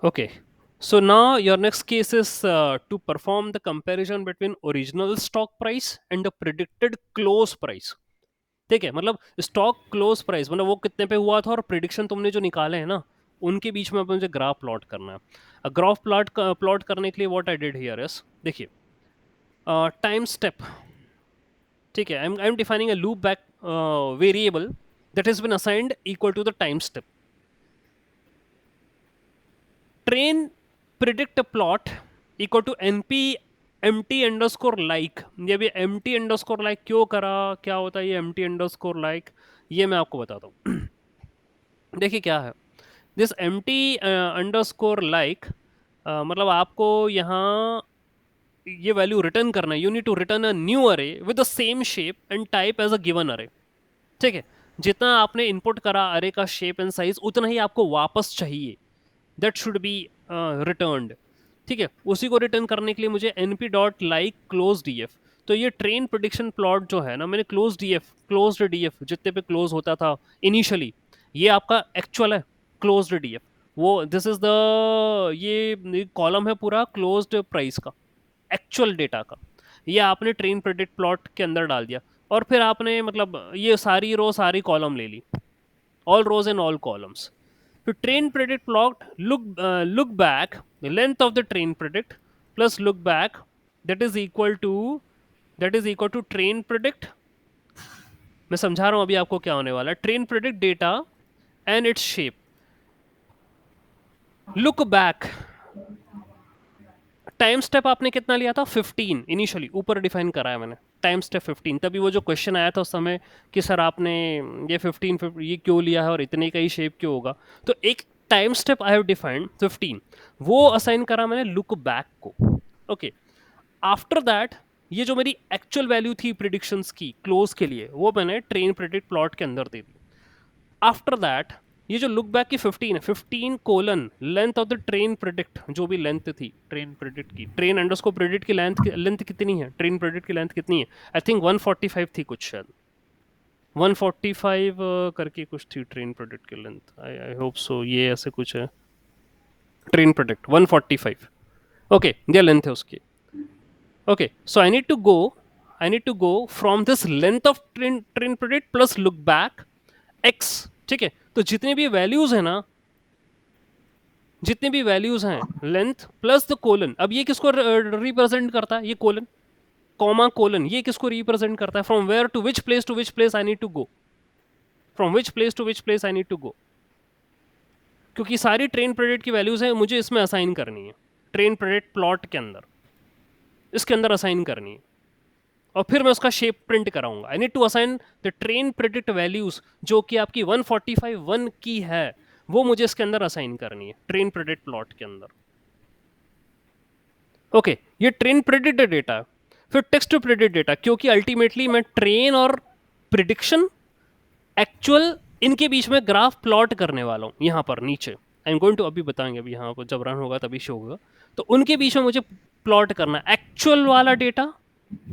Okay. So now your next case is to perform the comparison between original stock price and the predicted close price. ठीक है, मतलब stock close price मतलब वो कितने पे हुआ था और प्रिडिक्शन तुमने जो निकाले हैं ना उनके बीच में मुझे ग्राफ प्लॉट करना है। ग्राफ प्लॉट करने के लिए what I did here is, देखिए, टाइम स्टेप, ठीक है, I am defining a loop back variable that has been assigned equal to the time step. Train predict a plot equal to np empty underscore like। ये भी empty underscore like क्यों करा, क्या होता है ये empty underscore like, ये मैं आपको बताता हूँ। देखिए क्या है दिस empty underscore like, मतलब आपको यहाँ ये वैल्यू रिटर्न करना है। You need to return a new array with the same shape and type as a given array. ठीक है, जितना आपने इनपुट करा अरे का शेप एंड साइज उतना ही आपको वापस चाहिए, दैट शुड बी रिटर्न्ड। ठीक है, उसी को रिटर्न करने के लिए मुझे np dot like close D F. तो ये ट्रेन प्रोडिक्शन प्लॉट जो है ना, मैंने close D F, close D F जितने पे क्लोज होता था इनिशियली, ये आपका एक्चुअल है क्लोज डी एफ। वो दिस इज द ये कॉलम है पूरा क्लोज्ड प्राइस का, एक्चुअल डेटा का। ये आपने ट्रेन प्रेडिक्ट प्लॉट के अंदर डाल दिया और फिर आपने मतलब ये सारी रो सारी कॉलम ले ली, all rows and all columns. फिर train predict plot look back length of the train predict plus look back, that is equal to train predict. मैं समझा रहा हूं अभी आपको क्या होने वाला है। Train predict data and its shape, look back time step आपने कितना लिया था 15 इनिशियली, ऊपर डिफाइन करा है मैंने टाइम स्टेप 15। तभी वो जो क्वेश्चन आया था उस समय कि सर आपने ये 15 ये क्यों लिया है और इतने का ही शेप क्यों होगा, तो एक time step I have defined 15, वो असाइन करा मैंने लुक बैक को। ओके, आफ्टर दैट ये जो मेरी एक्चुअल वैल्यू थी प्रिडिक्शंस की क्लोज के लिए वो मैंने ट्रेन प्रेडिक्ट प्लॉट के अंदर दे दी। आफ्टर दैट ये जो लुक बैक की 15 है, 15 colon length of the train predict, जो भी लेंथ थी ट्रेन प्रेडिक्ट की, ट्रेन अंडरस्कोर प्रेडिक्ट की लेंथ कितनी है, ट्रेन प्रेडिक्ट की लेंथ कितनी है, आई थिंक 145 थी कुछ शायद, 145 करके कुछ थी ट्रेन प्रेडिक्ट की लेंथ, आई होप सो ये ऐसे कुछ है। ट्रेन प्रेडिक्ट 145, ओके ये लेंथ है उसकी। Okay, so I need to go from this length of train predict plus look back X. ठीक है, तो जितने भी वैल्यूज है ना, जितने भी वैल्यूज हैं लेंथ प्लस द कोलन, अब ये किसको रिप्रेजेंट करता है, ये कोलन कॉमा कोलन ये किसको रिप्रेजेंट करता है, from where to which place I need to go, from which place to which place I need to go, क्योंकि सारी ट्रेन प्रेडिक्ट की वैल्यूज है मुझे इसमें असाइन करनी है, ट्रेन प्रेडिक्ट प्लॉट के अंदर इसके अंदर असाइन करनी है और फिर मैं उसका शेप प्रिंट कराऊंगा। I need to assign the train predict values जो कि आपकी 145 1 की है, वो मुझे इसके अंदर असाइन करनी है ट्रेन प्रेडिक्ट प्लॉट के अंदर। ओके, ये ट्रेन प्रेडिक्ट डेटा है। फिर टेक्स्ट प्रेडिक्ट डेटा, क्योंकि अल्टीमेटली मैं ट्रेन और प्रिडिक्शन एक्चुअल इनके बीच में ग्राफ प्लॉट करने वाला हूँ यहाँ पर नीचे। आई एम गोइंग टू, अभी बताएंगे, अभी यहाँ पर जब रन होगा तभी शो होगा। तो उनके बीच में मुझे प्लॉट करना है एक्चुअल वाला डेटा,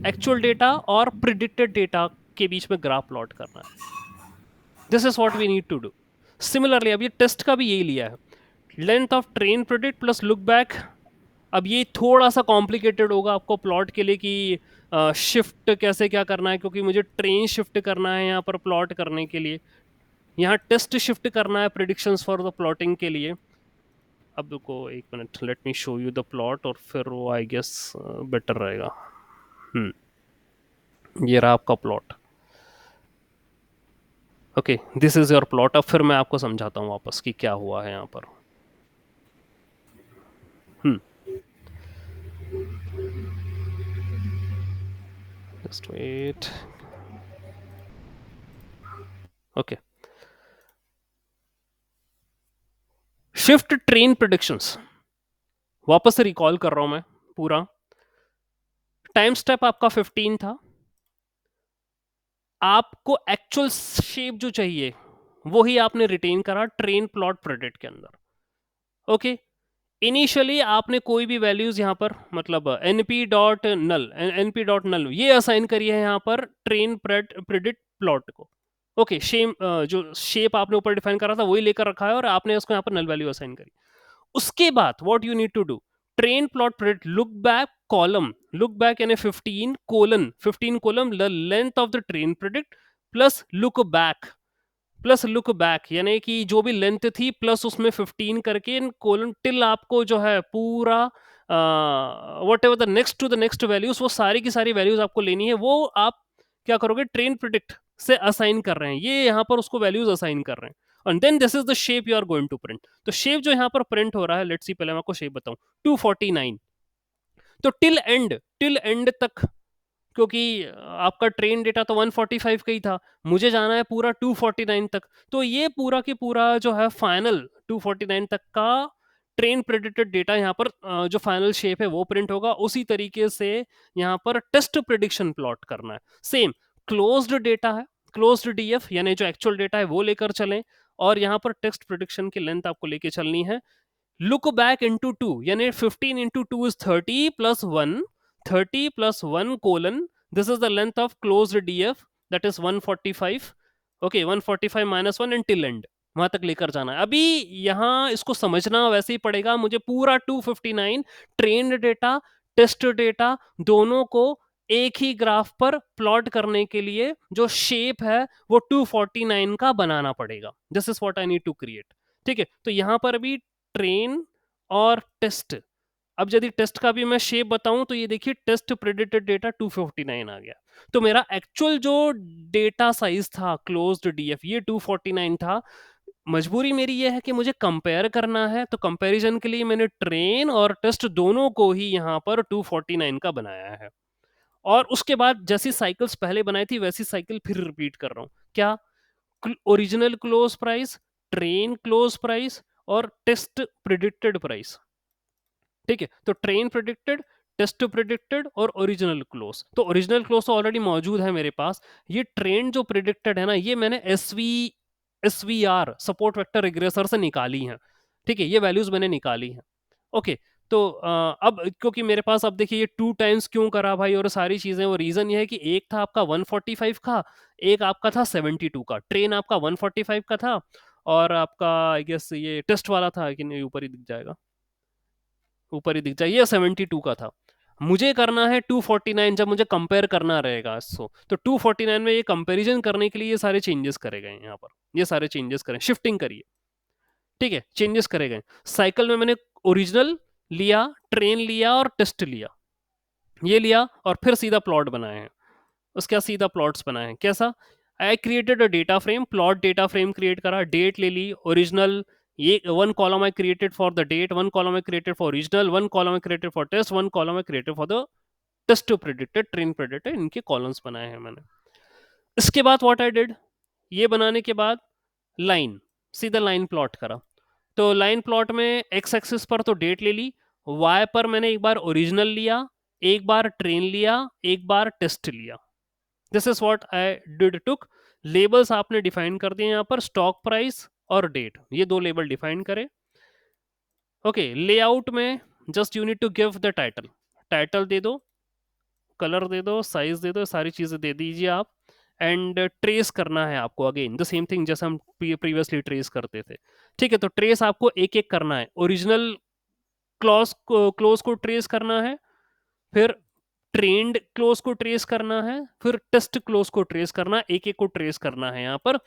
एक्चुअल डेटा और प्रिडिक्टेड डेटा के बीच में ग्राफ प्लॉट करना है। This is what we need to do. Similarly अब ये टेस्ट का भी यही लिया है, length of train predict plus look back. अब ये थोड़ा सा कॉम्प्लिकेटेड होगा आपको प्लॉट के लिए कि शिफ्ट कैसे क्या करना है, क्योंकि मुझे ट्रेन शिफ्ट करना है यहाँ पर प्लॉट करने के लिए, यहाँ टेस्ट शिफ्ट करना है प्रिडिक्शंस फॉर द प्लॉटिंग के लिए। अब रुको एक minute, let me show you the plot और फिर वो आई गेस बेटर रहेगा। ये रहा आपका plot. Okay, this is your plot. अब फिर मैं आपको समझाता हूँ वापस कि क्या हुआ है यहाँ पर। Just wait. Okay, shift train predictions, वापस से रिकॉल कर रहा हूं मैं पूरा। टाइम स्टेप आपका 15 था, आपको एक्चुअल शेप जो चाहिए वही आपने रिटेन करा ट्रेन प्लॉट प्रेडिक्ट के अंदर। ओके, इनिशियली आपने कोई भी वैल्यूज यहाँ पर मतलब np.null ये असाइन करी है यहाँ पर ट्रेन प्रेडिक्ट प्लॉट को। ओके, शेम जो शेप आपने ऊपर डिफाइन करा था वही लेकर रखा है और आपने उसको यहाँ पर नल वैल्यू असाइन करी। उसके बाद what you need to do, train plot predict look back column, look back यानी 15 colon the length of the train predict plus look back, plus look back यानी कि जो भी लेंथ थी प्लस उसमें 15 करके कोलन टिल आपको जो है पूरा whatever the next to the next values, वो सारी की सारी वैल्यूज आपको लेनी है, वो आप क्या करोगे ट्रेन प्रिडिक्ट से असाइन कर रहे हैं, ये यहाँ पर उसको वैल्यूज असाइन कर रहे हैं, and then this is the shape you are going to print. तो शेप जो यहाँ पर प्रिंट हो रहा है, लेट्स सी पहले मैं आपको शेप बताऊं, 249, तो टिल एंड तक, क्योंकि आपका ट्रेन डेटा तो 145 का ही था, मुझे जाना है पूरा 249 तक, तो ये पूरा की पूरा जो है फाइनल 249 तक का ट्रेन प्रेडिक्टेड डेटा यहाँ पर जो फाइनल शेप है वो प्रिंट होगा। उसी तरीके से यहाँ पर टेस्ट प्रिडिक्शन प्लॉट करना है, सेम क्लोज्ड डेटा है, क्लोज्ड डीएफ यानी जो एक्चुअल डेटा है वो लेकर चलें, और यहाँ पर टेस्ट प्रिडिक्शन की लेंथ आपको लेके चलनी है। लुक बैक इंटू टू यानी 15 into two is 30 plus one, 30 plus one colon this is the length of closed DF that is 145, okay 145 minus one and till and, वहां तक लेकर जाना है। अभी यहाँ इसको समझना वैसे ही पड़ेगा, मुझे पूरा 259 ट्रेन्ड डेटा टेस्ट डेटा दोनों को एक ही ग्राफ पर प्लॉट करने के लिए जो शेप है वो 249 का बनाना पड़ेगा, this is what I need to create. ठीक है, तो यहाँ पर अभी ट्रेन और टेस्ट, अब यदि टेस्ट का भी मैं शेप बताऊं तो ये देखिए टेस्ट प्रेडिक्टेड डेटा 259 आ गया, तो मेरा एक्चुअल जो डेटा साइज था क्लोज्ड डीएफ ये 249 था। मजबूरी मेरी ये है कि मुझे कंपेयर करना है, तो कंपैरिजन के लिए मैंने ट्रेन और टेस्ट दोनों को ही यहाँ पर 249 का बनाया है, और उसके बाद जैसी साइकिल्स पहले बनाई थी वैसी साइकिल फिर रिपीट कर रहा हूँ। क्या, original close price, train close price और टेस्ट प्रिडिक्टेड प्राइस। ठीक है, तो ट्रेन प्रिडिक्टेड, टेस्ट प्रिडिक्टेड और ओरिजिनल क्लोज, तो ओरिजिनल क्लोज तो ऑलरेडी मौजूद है मेरे पास, ये ट्रेन जो प्रिडिक्टेड है ना ये मैंने एसवीआर सपोर्ट वेक्टर रिग्रेसर से निकाली है। ठीक है, ये वैल्यूज मैंने निकाली है। ओके, तो अब क्योंकि मेरे पास, अब देखिए ये 2 टाइम्स क्यों करा भाई और सारी चीजें, वो रीजन ये है कि एक था आपका 145 का, एक आपका था 72 का, ट्रेन आपका 145 का था और आपका आई गेस ये टेस्ट वाला था कि नहीं, ऊपर ही दिख जाएगा, ऊपर ही दिख जाए, ये 72 का था। मुझे करना है 249, जब मुझे कंपेयर करना रहेगा इसको, तो 249 में ये कंपैरिजन करने के लिए ये सारे चेंजेस करे गए यहाँ पर, ये सारे चेंजेस करें, शिफ्टिंग करिए। ठीक है, चेंजेस करे गए, साइकिल में मैंने ओरिजिनल लिया, ट्रेन लिया और टेस्ट लिया, ये लिया और फिर सीधा प्लॉट बनाए हैं, उसके बाद सीधा प्लॉट्स बनाए हैं। कैसा, I created a data frame, plot data frame create करा, डेट ले ली ओरिजिनल, ये one column I created for the date, one column I created for original, one column I created for test, one column I created for the test predicted, train predicted, इनके columns बनाए हैं मैंने। इसके बाद what I did, ये बनाने के बाद लाइन, सीधा लाइन प्लॉट करा, तो लाइन प्लॉट में एक्स एक्सिस पर तो डेट ले ली, वाई पर मैंने एक बार ओरिजिनल लिया, एक बार ट्रेन लिया, एक बार टेस्ट लिया, this is what I did took. Labels आपने डिफाइन कर दिए यहाँ पर, स्टॉक प्राइस और डेट, ये दो लेबल डिफाइन करें। ओके, लेआउट में just you need to give the title, title दे दो, कलर दे दो, साइज दे दो, सारी चीजें दे दीजिए आप, एंड ट्रेस करना है आपको, अगेन द सेम थिंग जैसे हम प्रीवियसली ट्रेस करते थे। ठीक है, तो ट्रेस आपको एक एक करना है, ओरिजिनल क्लोज को ट्रेस करना है, फिर ट्रेंड क्लोज को ट्रेस करना है, फिर टेस्ट क्लोज को ट्रेस करना है, एक एक को ट्रेस करना है। यहाँ पर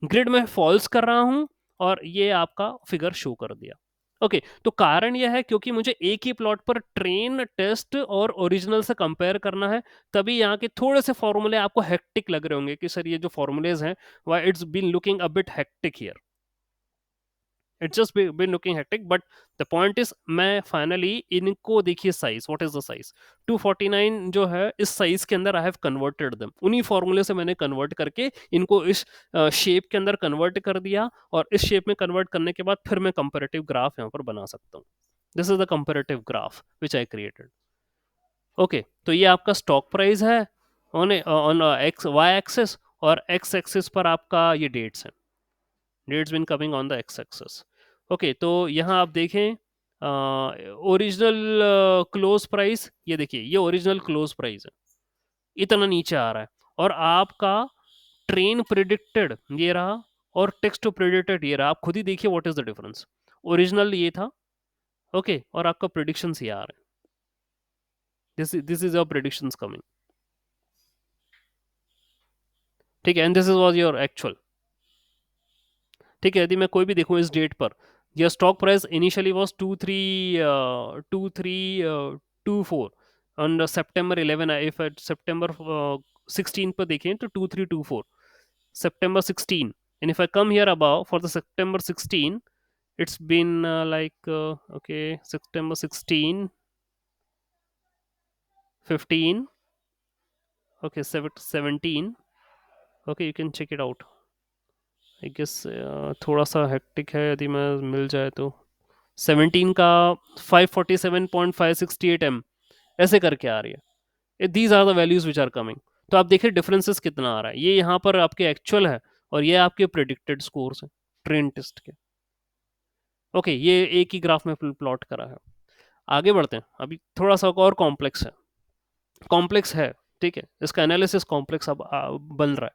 ग्रिड में फॉल्स कर रहा हूं और ये आपका फिगर शो कर दिया। ओके, तो कारण यह है क्योंकि मुझे एक ही प्लॉट पर ट्रेन, टेस्ट और ओरिजिनल से कंपेयर करना है, तभी यहाँ के थोड़े से फॉर्मूले आपको हेक्टिक लग रहे होंगे कि सर ये जो फॉर्मूलेज हैं why it's been looking a bit hectic here, it's just been looking hectic, but the point is मैं फाइनली इनको देखिए size, what is the size 249 जो है इस साइज के अंदर आई हैव कन्वर्टेड देम, उन्हीं फॉर्मूले से मैंने कन्वर्ट करके इनको इस शेप के अंदर कन्वर्ट कर दिया, और इस शेप में कन्वर्ट करने के बाद फिर मैं कंपेरेटिव ग्राफ यहाँ पर बना सकता हूँ। This is the comparative graph which I created. Okay, तो ये आपका स्टॉक प्राइस है on on X Y axis, और एक्स एक्सिस पर आपका ये डेट्स हैं, dates been coming on the X axis. Okay, तो यहाँ आप देखें ओरिजिनल क्लोज प्राइस, ये देखिए ये ओरिजिनल क्लोज प्राइस है, इतना नीचे आ रहा है, और आपका ट्रेन प्रिडिक्टेड ये रहा और टेक्स्ट प्रिडिक्टेड ये रहा, आप खुद ही देखिए what is the difference. Original ये था, ओके, और आपका प्रिडिक्शंस ये आ रहे हैं, this is your predictions coming, ठीक है, and this is was your actual, ठीक है। यदि मैं कोई भी देखूं इस डेट पर, your stock price initially was 2324 on September 11, if at September 16 पर देखें तो 2324 September 16, and if I come here above for the September 16, it's been okay, September 16, 15, okay, 17, okay, you can check it out, I guess थोड़ा सा hectic है, यदि मैं मिल जाए तो 17 का 547.568 m ऐसे करके आ रही है, these are the values which are coming. तो आप देखिए डिफरेंसेस कितना आ रहा है, ये यहाँ पर आपके एक्चुअल है और ये आपके प्रिडिक्टेड स्कोर्स हैं ट्रेन टेस्ट के। ओके, ये एक ही ग्राफ में प्लॉट करा है। आगे बढ़ते हैं, अभी थोड़ा सा और कॉम्प्लेक्स है, कॉम्प्लेक्स है, ठीक है, इसका एनालिसिस कॉम्प्लेक्स अब बन रहा है।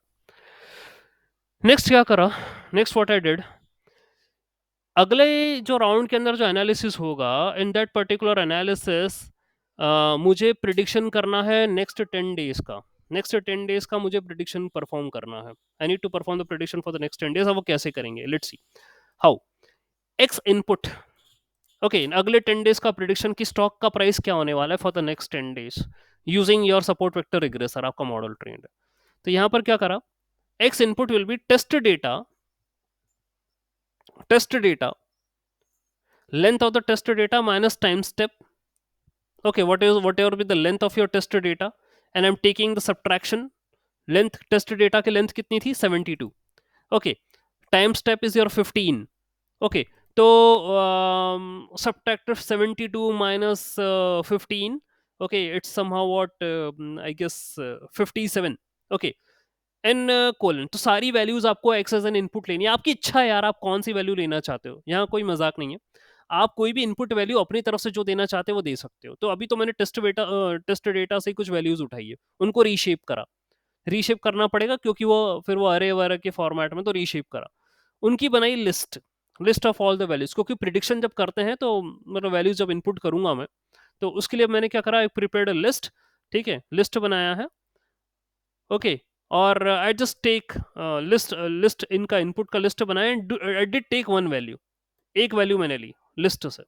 नेक्स्ट क्या करा, नेक्स्ट व्हाट आई डिड, अगले जो राउंड के अंदर जो एनालिसिस होगा, इन दैट पर्टिकुलर एनालिसिस मुझे प्रिडिक्शन करना है नेक्स्ट 10 डेज का, नेक्स्ट 10 डेज का मुझे प्रिडिक्शन परफॉर्म करना है, I need to perform the prediction for the next 10 days. अब वो कैसे करेंगे, let's see how. X input, okay, अगले 10 डेज का प्रिडिक्शन की स्टॉक का प्राइस क्या होने वाला है for the next 10 days using your support vector regressor, आपका मॉडल ट्रेंड है। तो यहां पर क्या करा, X input will be test data length of the test data minus time step, okay, whatever be the length of your test data, and I'm taking the subtraction, length test data की length कितनी थी 72, okay, time step is your 15, okay, तो subtract 72 minus 15, okay, it's somehow what I guess 57, okay, N colon, तो सारी values आपको x as an input लेनी है, आपकी इच्छा है यार, आप कौन सी वैल्यू लेना चाहते हो, यहाँ कोई मजाक नहीं है, आप कोई भी इनपुट वैल्यू अपनी तरफ से जो देना चाहते हो वो दे सकते हो। तो अभी तो मैंने टेस्ट डेटा से कुछ वैल्यूज उठाई है, उनको रीशेप करा, रीशेप करना पड़ेगा क्योंकि वो फिर वो अरे वरे के फॉर्मेट में, तो रीशेप करा, उनकी बनाई list, list of all the values, क्योंकि प्रिडिक्शन जब करते हैं तो मतलब वैल्यूज जब इनपुट करूंगा मैं, तो उसके लिए मैंने क्या करा, एक प्रिपेयर्ड लिस्ट, ठीक है, लिस्ट बनाया है, ओके, और आई जस्ट टेक लिस्ट इनका इनपुट का लिस्ट बनाया, I did take one value, एक वैल्यू मैंने ली लिस्ट से।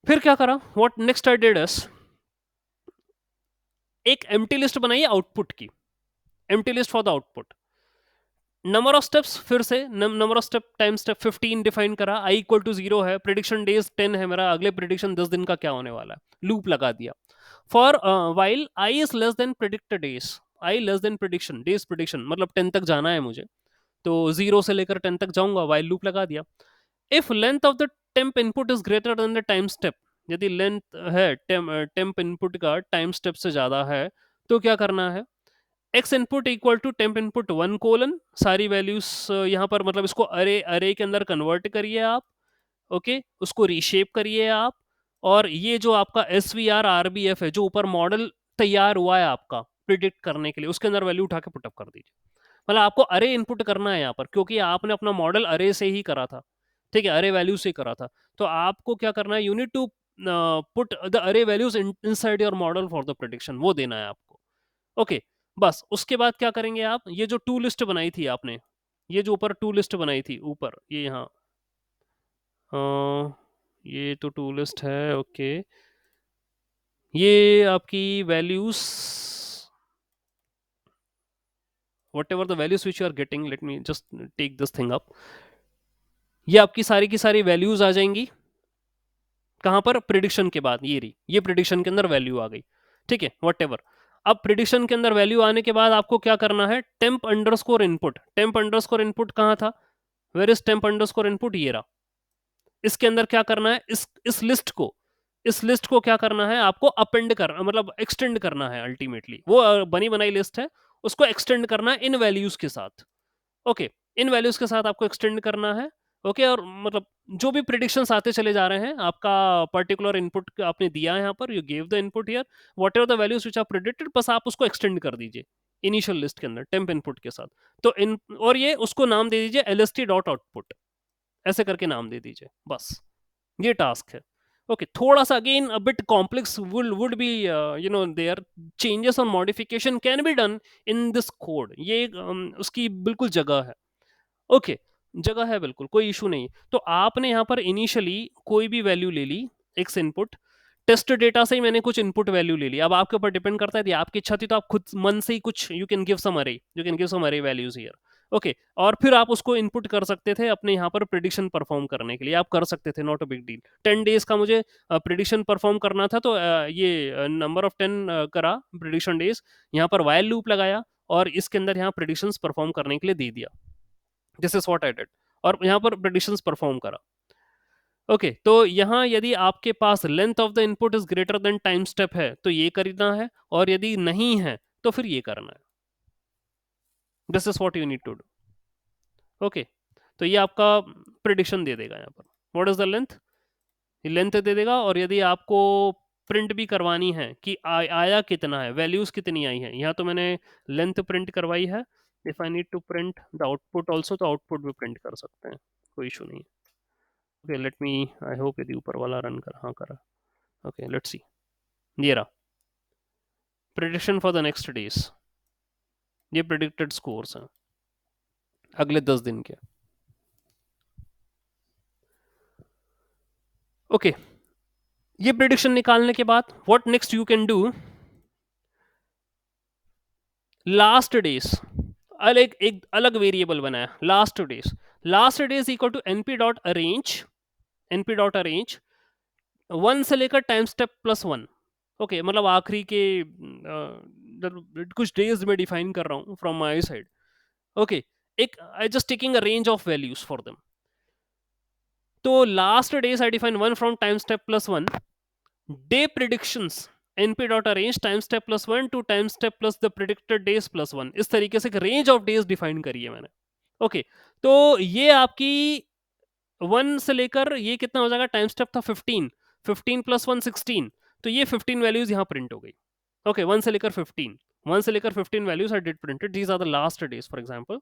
फिर क्या करा, what next I did is, एक एम्प्टी लिस्ट बनाई आउटपुट की, empty list for the output, number of steps फिर से number of step time step 15 define करा, आई इक्वल टू 0 है, प्रिडिक्शन डेज 10 है मेरा, अगले प्रिडिक्शन 10 दिन का क्या होने वाला है, लूप लगा दिया, for while I is less than predicted days, I less than prediction days, prediction मतलब 10 तक जाना है मुझे, तो 0 से लेकर 10 तक जाऊंगा, वाइल लूप लगा दिया। If length of the temp input is greater than the time step, यदि लेंथ है टेम्प इनपुट का टाइम स्टेप से ज्यादा है, तो क्या करना है, X input equal to temp input 1 colon, सारी वैल्यूज यहाँ पर मतलब इसको अरे अरे के अंदर कन्वर्ट करिए आप, ओके, उसको रीशेप करिए आप, और ये जो आपका S V R R B F है, जो ऊपर मॉडल तैयार हुआ है आपका प्रिडिक्ट करने के लिए, उसके अंदर वैल्यू उठा के पुटअप कर दीजिए। मतलब आपको अरे इनपुट करना है यहाँ पर, क्योंकि आपने अपना मॉडल अरे से ही करा था, ठीक है, अरे वैल्यू से करा था, तो आपको क्या करना है, you need to put the array values inside your model for the prediction, वो देना है आपको, ओके। बस उसके बाद क्या करेंगे आप, ये जो टू लिस्ट बनाई थी आपने, ये जो ऊपर टू लिस्ट बनाई थी ऊपर, ये यहाँ ये तो टू लिस्ट है, ओके, ये आपकी values, whatever the values which you are getting, let me just take this thing up, ये आपकी सारी की सारी वैल्यूज आ जाएंगी कहां पर, प्रिडिक्शन के बाद, ये रही, ये प्रिडिक्शन के अंदर वैल्यू आ गई, ठीक है, वट एवर। अब प्रिडिक्शन के अंदर वैल्यू आने के बाद आपको क्या करना है, temp underscore input, temp underscore input कहाँ था, where is temp underscore input, ये रहा, इसके अंदर क्या करना है, इस लिस्ट को क्या करना है आपको, अपेंड करना मतलब एक्सटेंड करना है, अल्टीमेटली वो बनी बनाई लिस्ट है, उसको एक्सटेंड करना है इन वैल्यूज के साथ, ओके, इन वैल्यूज के साथ आपको एक्सटेंड करना है, ओके, और मतलब जो भी प्रिडिक्शंस आते चले जा रहे हैं, आपका पर्टिकुलर इनपुट आपने दिया है यहाँ पर, you give the input here, whatever the values which are predicted, बस आप उसको एक्सटेंड कर दीजिए इनिशियल लिस्ट के अंदर टेम्प इनपुट के साथ, तो इन और ये उसको नाम दे दीजिए lst डॉट आउटपुट, ऐसे करके नाम दे दीजिए, बस ये टास्क है। ओके, थोड़ा सा again a bit complex would be there changes और modification can be done in this code, ये उसकी बिल्कुल जगह है। ओके, जगह है बिल्कुल, कोई इशू नहीं। तो आपने यहाँ पर इनिशियली कोई भी वैल्यू ले ली, एक्स इनपुट, टेस्ट डेटा से ही मैंने कुछ इनपुट वैल्यू ले ली। अब आपके ऊपर डिपेंड करता है, यदि आपकी इच्छा थी तो आप खुद मन से ही कुछ यू कैन गिव सम अरे, यू कैन गिव सम अरे वैल्यूज हियर। ओके, और फिर आप उसको इनपुट कर सकते थे अपने यहाँ पर प्रिडिक्शन परफॉर्म करने के लिए, आप कर सकते थे, not a big deal. 10 days का मुझे प्रिडिक्शन परफॉर्म करना था, तो ये नंबर ऑफ 10 करा प्रिडिक्शन डेज, यहाँ पर वाइल लूप लगाया और इसके अंदर यहाँ प्रिडिक्शन परफॉर्म करने के लिए दे दिया, this is what I did, और यहाँ पर प्रिडिक्शंस परफॉर्म करा। ओके, तो यहाँ यदि आपके पास length of the input is greater than time step है तो ये करना है, और यदि नहीं है तो फिर ये करना है। This is what you need to do. Okay, तो ये आपका प्रिडिक्शन दे देगा यहाँ पर, व्हाट इज द लेंथ, ये लेंथ दे देगा। और यदि आपको प्रिंट भी करवानी है कि आया कितना है, वैल्यूज कितनी आई है, यहाँ तो मैंने लेंथ प्रिंट करवाई है। If I need to print the output also, तो आउटपुट भी प्रिंट कर सकते हैं, कोई इशू नहीं है। Okay, let me, I hope यदि ऊपर वाला रन कर, हाँ करा। ओके, लेट्स सी, ये रहा prediction for the next days, ये प्रिडिक्टेड स्कोर्स हैं अगले 10 दिन के। ओके, ये प्रिडिक्शन निकालने के बाद what next you can do, last days, अलग एक अलग वेरिएबल बनाया, last days. Last days equal to NP dot arrange, NP dot arrange 1 से लेकर टाइम स्टेप प्लस 1। ओके, मतलब आखिरी के कुछ डेज में डिफाइन कर रहा हूँ फ्रॉम माई साइड। ओके, एक I just taking a range of values for them. तो last days I define 1 from time step plus 1, day predictions np dot arange time step plus 1 to time step plus the predicted days plus 1, इस तरीके से एक range of days define करी है मैंने। Okay, तो ये आपकी 1 से लेकर ये कितना हो जाएगा, टाइम स्टेप था 15, 15 प्लस 1 16, तो ये 15 वैल्यूज यहाँ प्रिंट हो गई। ओके, 1 से लेकर 15, 1 से लेकर 15 values are did printed, these are the last days. For example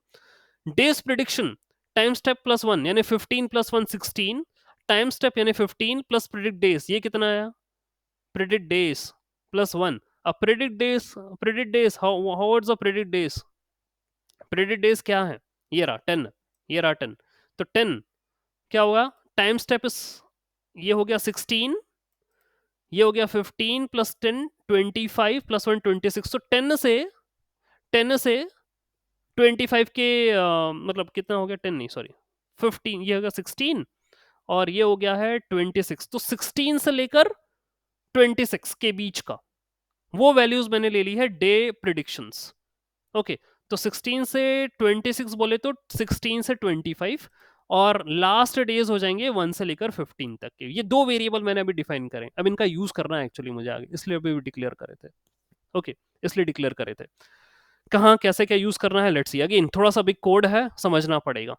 days prediction time step plus 1 यानी 15 प्लस 1 16, टाइम स्टेप यानी 15 प्लस प्रिडिक्ट डेज, ये कितना आया, प्रिडिक्ट डेज प्लस 1। अब predict days how what's the predict days, predict days क्या है, ये रहा 10, ये रहा 10। तो 10 क्या होगा, टाइम स्टेप इस, ये हो गया 16, ये हो गया 15 प्लस 10 25 प्लस 1 26, तो 10 से 25 के मतलब कितना हो गया, 10 नहीं सॉरी 15, ये हो गया 16 और ये हो गया है 26, तो 16 से लेकर 26 के बीच का वो वैल्यूज मैंने ले ली है डे प्रिडिक्शंस। ओके, तो 16 से 26 बोले तो 16 से 25, और लास्ट डेज हो जाएंगे 1 से लेकर 15 तक के। ये दो वेरिएबल मैंने अभी डिफाइन करें, अब इनका यूज करना है एक्चुअली मुझे आगे, इसलिए अभी डिक्लेयर करे थे। ओके, इसलिए डिक्लेयर करे थे, कहाँ कैसे क्या यूज करना है, लेट्स सी। अगेन थोड़ा सा बिग कोड है, समझना पड़ेगा।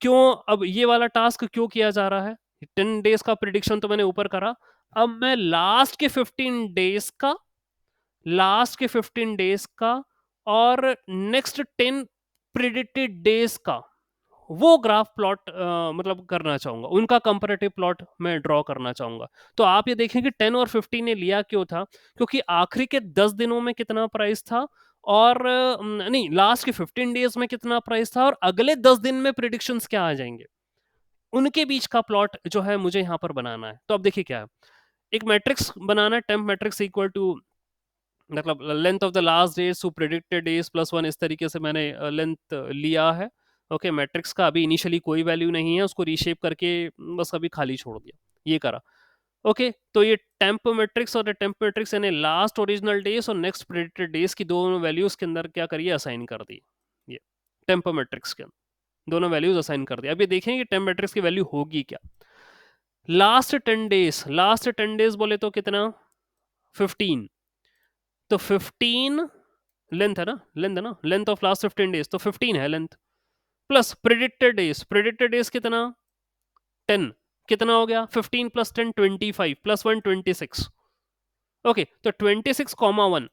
क्यों अब ये वाला टास्क क्यों किया जा रहा है, 10 डेज का प्रिडिक्शन तो मैंने ऊपर करा, अब मैं लास्ट के 15 डेज का, लास्ट के 15 डेज का और नेक्स्ट 10 प्रिडिक्टेड डेज का वो ग्राफ प्लॉट मतलब करना चाहूंगा, उनका कंपैरेटिव प्लॉट मैं ड्रॉ करना चाहूंगा। तो आप ये देखें कि 10 और 15 ने लिया क्यों था, क्योंकि आखिरी के 10 दिनों में कितना प्राइस था, और नहीं लास्ट के 15 डेज में कितना प्राइस था, और अगले 10 दिन में प्रिडिक्शंस क्या आ जाएंगे, उनके बीच का प्लॉट जो है मुझे यहाँ पर बनाना है। तो अब देखिए क्या है, एक मैट्रिक्स बनाना है, टेम्प मैट्रिक्स इक्वल टू मतलब length of the last days to predicted days plus 1, इस तरीके से मैंने लेंथ लिया है। ओके, मैट्रिक्स का अभी इनिशियली कोई वैल्यू नहीं है, उसको रीशेप करके बस अभी खाली छोड़ दिया, ये करा। ओके, तो ये टेम्प मैट्रिक्स और टेम्प मैट्रिक्स यानी लास्ट ओरिजिनल डेज और नेक्स्ट प्रेडिक्टेड डेज की दोनों वैल्यूज के अंदर क्या करिए, असाइन कर दी, ये टेम्प मैट्रिक्स के अंदर दोनों वैल्यूज असाइन कर दिया। अब ये देखें कि टेम्प मैट्रिक्स की वैल्यू होगी क्या, लास्ट 10 डेज बोले तो कितना, 15, तो 15 लेंथ है ना, लेंथ है ना, लेंथ ऑफ लास्ट 15 डेज, तो 15 है लेंथ, प्लस प्रेडिक्टेड डेज कितना, 10, कितना हो गया 15 प्लस 10 25 प्लस 1 26। ओके, तो 26 कॉमा 1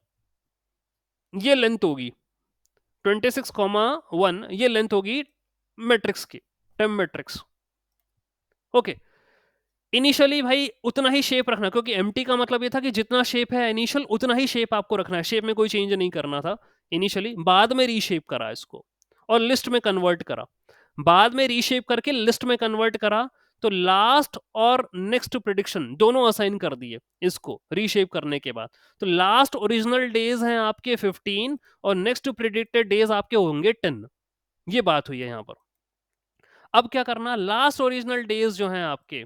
ये लेंथ होगी, 26 कॉमा 1 ये लेंथ होगी मैट्रिक्स की, टेम मैट्रिक्स। ओके, इनिशियली भाई उतना ही शेप रखना, क्योंकि एम्प्टी का मतलब ये था कि जितना शेप है इनिशियल उतना ही शेप आपको रखना है, शेप में कोई चेंज नहीं करना था इनिशियली। बाद में रीशेप करा इसको और लिस्ट में कन्वर्ट करा, बाद में रीशेप करके लिस्ट में कन्वर्ट करा, तो लास्ट और नेक्स्ट प्रिडिक्शन दोनों असाइन कर दिए इसको रीशेप करने के बाद। तो लास्ट ओरिजिनल डेज हैं आपके 15 और नेक्स्ट प्रिडिक्टेड डेज आपके होंगे 10। ये बात हुई है यहाँ पर। अब क्या करना, लास्ट ओरिजिनल डेज जो हैं आपके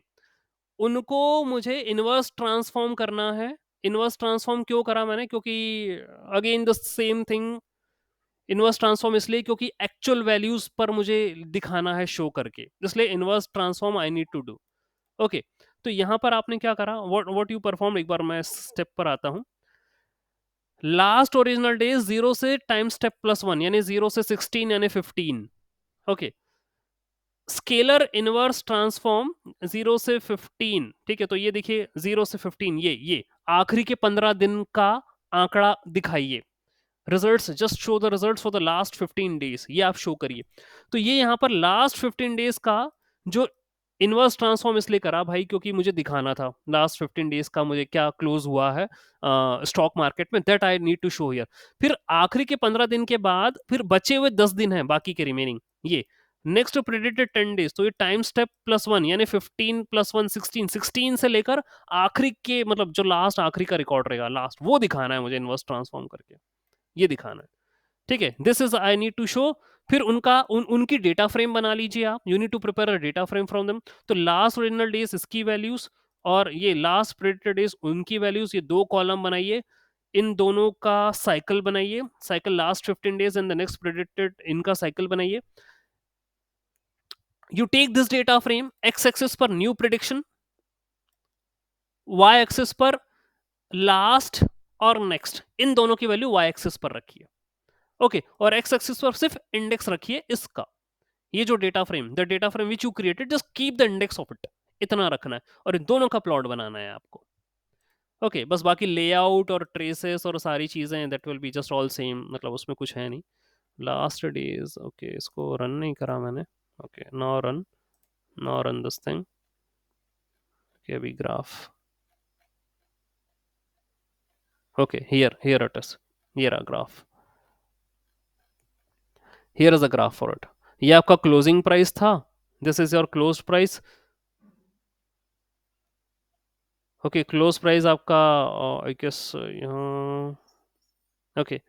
उनको मुझे इनवर्स ट्रांसफॉर्म करना है। इनवर्स ट्रांसफॉर्म क्यों करा मैंने, क्योंकि again the same thing, inverse transform इसलिए क्योंकि एक्चुअल वैल्यूज पर मुझे दिखाना है शो करके, इसलिए inverse transform I need to do. Okay, तो यहां पर आपने क्या करा, व्हाट यू परफॉर्म, एक बार मैं स्टेप पर आता हूं। लास्ट ओरिजिनल डेज 0 से टाइम स्टेप +1 यानी 0 से 16 यानी 15। ओके, स्केलर इनवर्स ट्रांसफॉर्म 0 से 15, ठीक है। तो ये देखिए 0 से 15, ये आखिरी के 15 दिन का आंकड़ा दिखाइए। Results, just show the results for the last 15 days, ये आप शो करिए। तो ये यहाँ पर लास्ट 15 डेज का जो इनवर्स ट्रांसफॉर्म इसलिए करा भाई क्योंकि मुझे दिखाना था लास्ट 15 डेज का मुझे क्या क्लोज हुआ है स्टॉक मार्केट में, that I need to show here. फिर आखिरी के 15 दिन के बाद फिर बचे हुए 10 दिन हैं बाकी के रिमेनिंग, ये नेक्स्ट प्रेडिक्टेड 10 डेज, तो ये टाइम स्टेप +1 यानी 15 +1 16, 16 से लेकर आखिरी के मतलब जो लास्ट आखिरी का रिकॉर्ड रहेगा लास्ट, वो दिखाना है मुझे इनवर्स ट्रांसफॉर्म करके, ये दिखाना है। ठीक है, this is I need to show. फिर उनकी डेटा फ्रेम बना लीजिए आप, you need to prepare a data frame from them. तो लास्ट ओरिजिनल डेज इसकी वैल्यूज और ये लास्ट प्रेडिक्टेड डेज उनकी वैल्यूज, ये दो कॉलम बनाइए, इन दोनों का साइकिल बनाइए, cycle last 15 days and the next predicted, इनका साइकिल बनाइए। You take this data frame, X axis पर न्यू प्रिडिक्शन, वाई एक्सिस पर लास्ट और नेक्स्ट, इन दोनों की वैल्यू वाई एक्सिस पर रखिए। ओके, और एक्स एक्सिस पर सिर्फ इंडेक्स रखिए इसका, ये जो data frame, the data frame which you created, just keep the index of it, इतना रखना है और इन दोनों का प्लॉट बनाना है आपको। ओके, बस बाकी लेआउट और ट्रेसेस और सारी चीजें that will be just all same, मतलब उसमें कुछ है नहीं। लास्ट डेज, ओके, इसको रन नहीं करा मैंने। Okay, now run this thing. Okay, अभी graph, okay, here it is, ये रहा graph, here is a graph for it. ये आपका क्लोजिंग प्राइस था, this is your close price. Okay, close price आपका आई गेस यहाँ, ओके,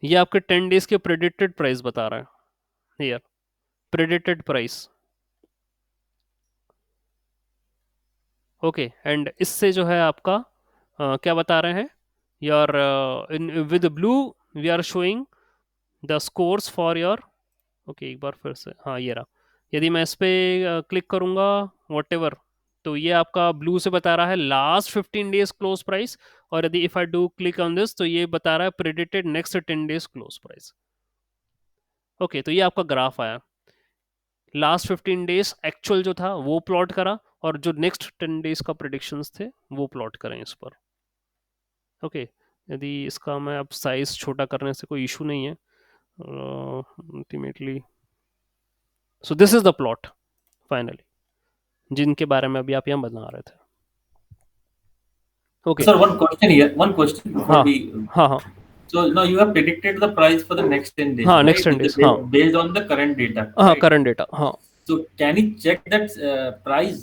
ये आपके 10 डेज के प्रेडिक्टेड प्राइस बता रहा है here, predicted price. Okay, and इससे जो है आपका क्या बता रहे हैं, your in with blue we are showing the scores for your, okay, एक बार फिर से, हाँ ये रहा। यदि मैं इस पे क्लिक करूंगा वॉट एवर, तो ये आपका ब्लू से बता रहा है लास्ट 15 डेज क्लोज प्राइस, और यदि if I do click on this तो ये बता रहा है predicted next 10 days close price. Okay, तो ये आपका ग्राफ आया, लास्ट 15 डेज एक्चुअल जो था वो प्लॉट करा और जो नेक्स्ट 10 डेज का प्रिडिक्शंस थे वो प्लॉट करें इस पर। ओके, यदि इसका मैं अब साइज छोटा करने से कोई इशू नहीं है ultimately. So this is the plot finally, जिनके बारे में अभी आप यहाँ बता रहे थे। Okay Sir, one question here. One question before हाँ we. हाँ हाँ So now you have predicted the price for the next 10 days, हाँ, right? नेक्स्ट 10 डेज, हाँ Based on the current data, हाँ, right? करंट डेटा, हाँ। So can you check that price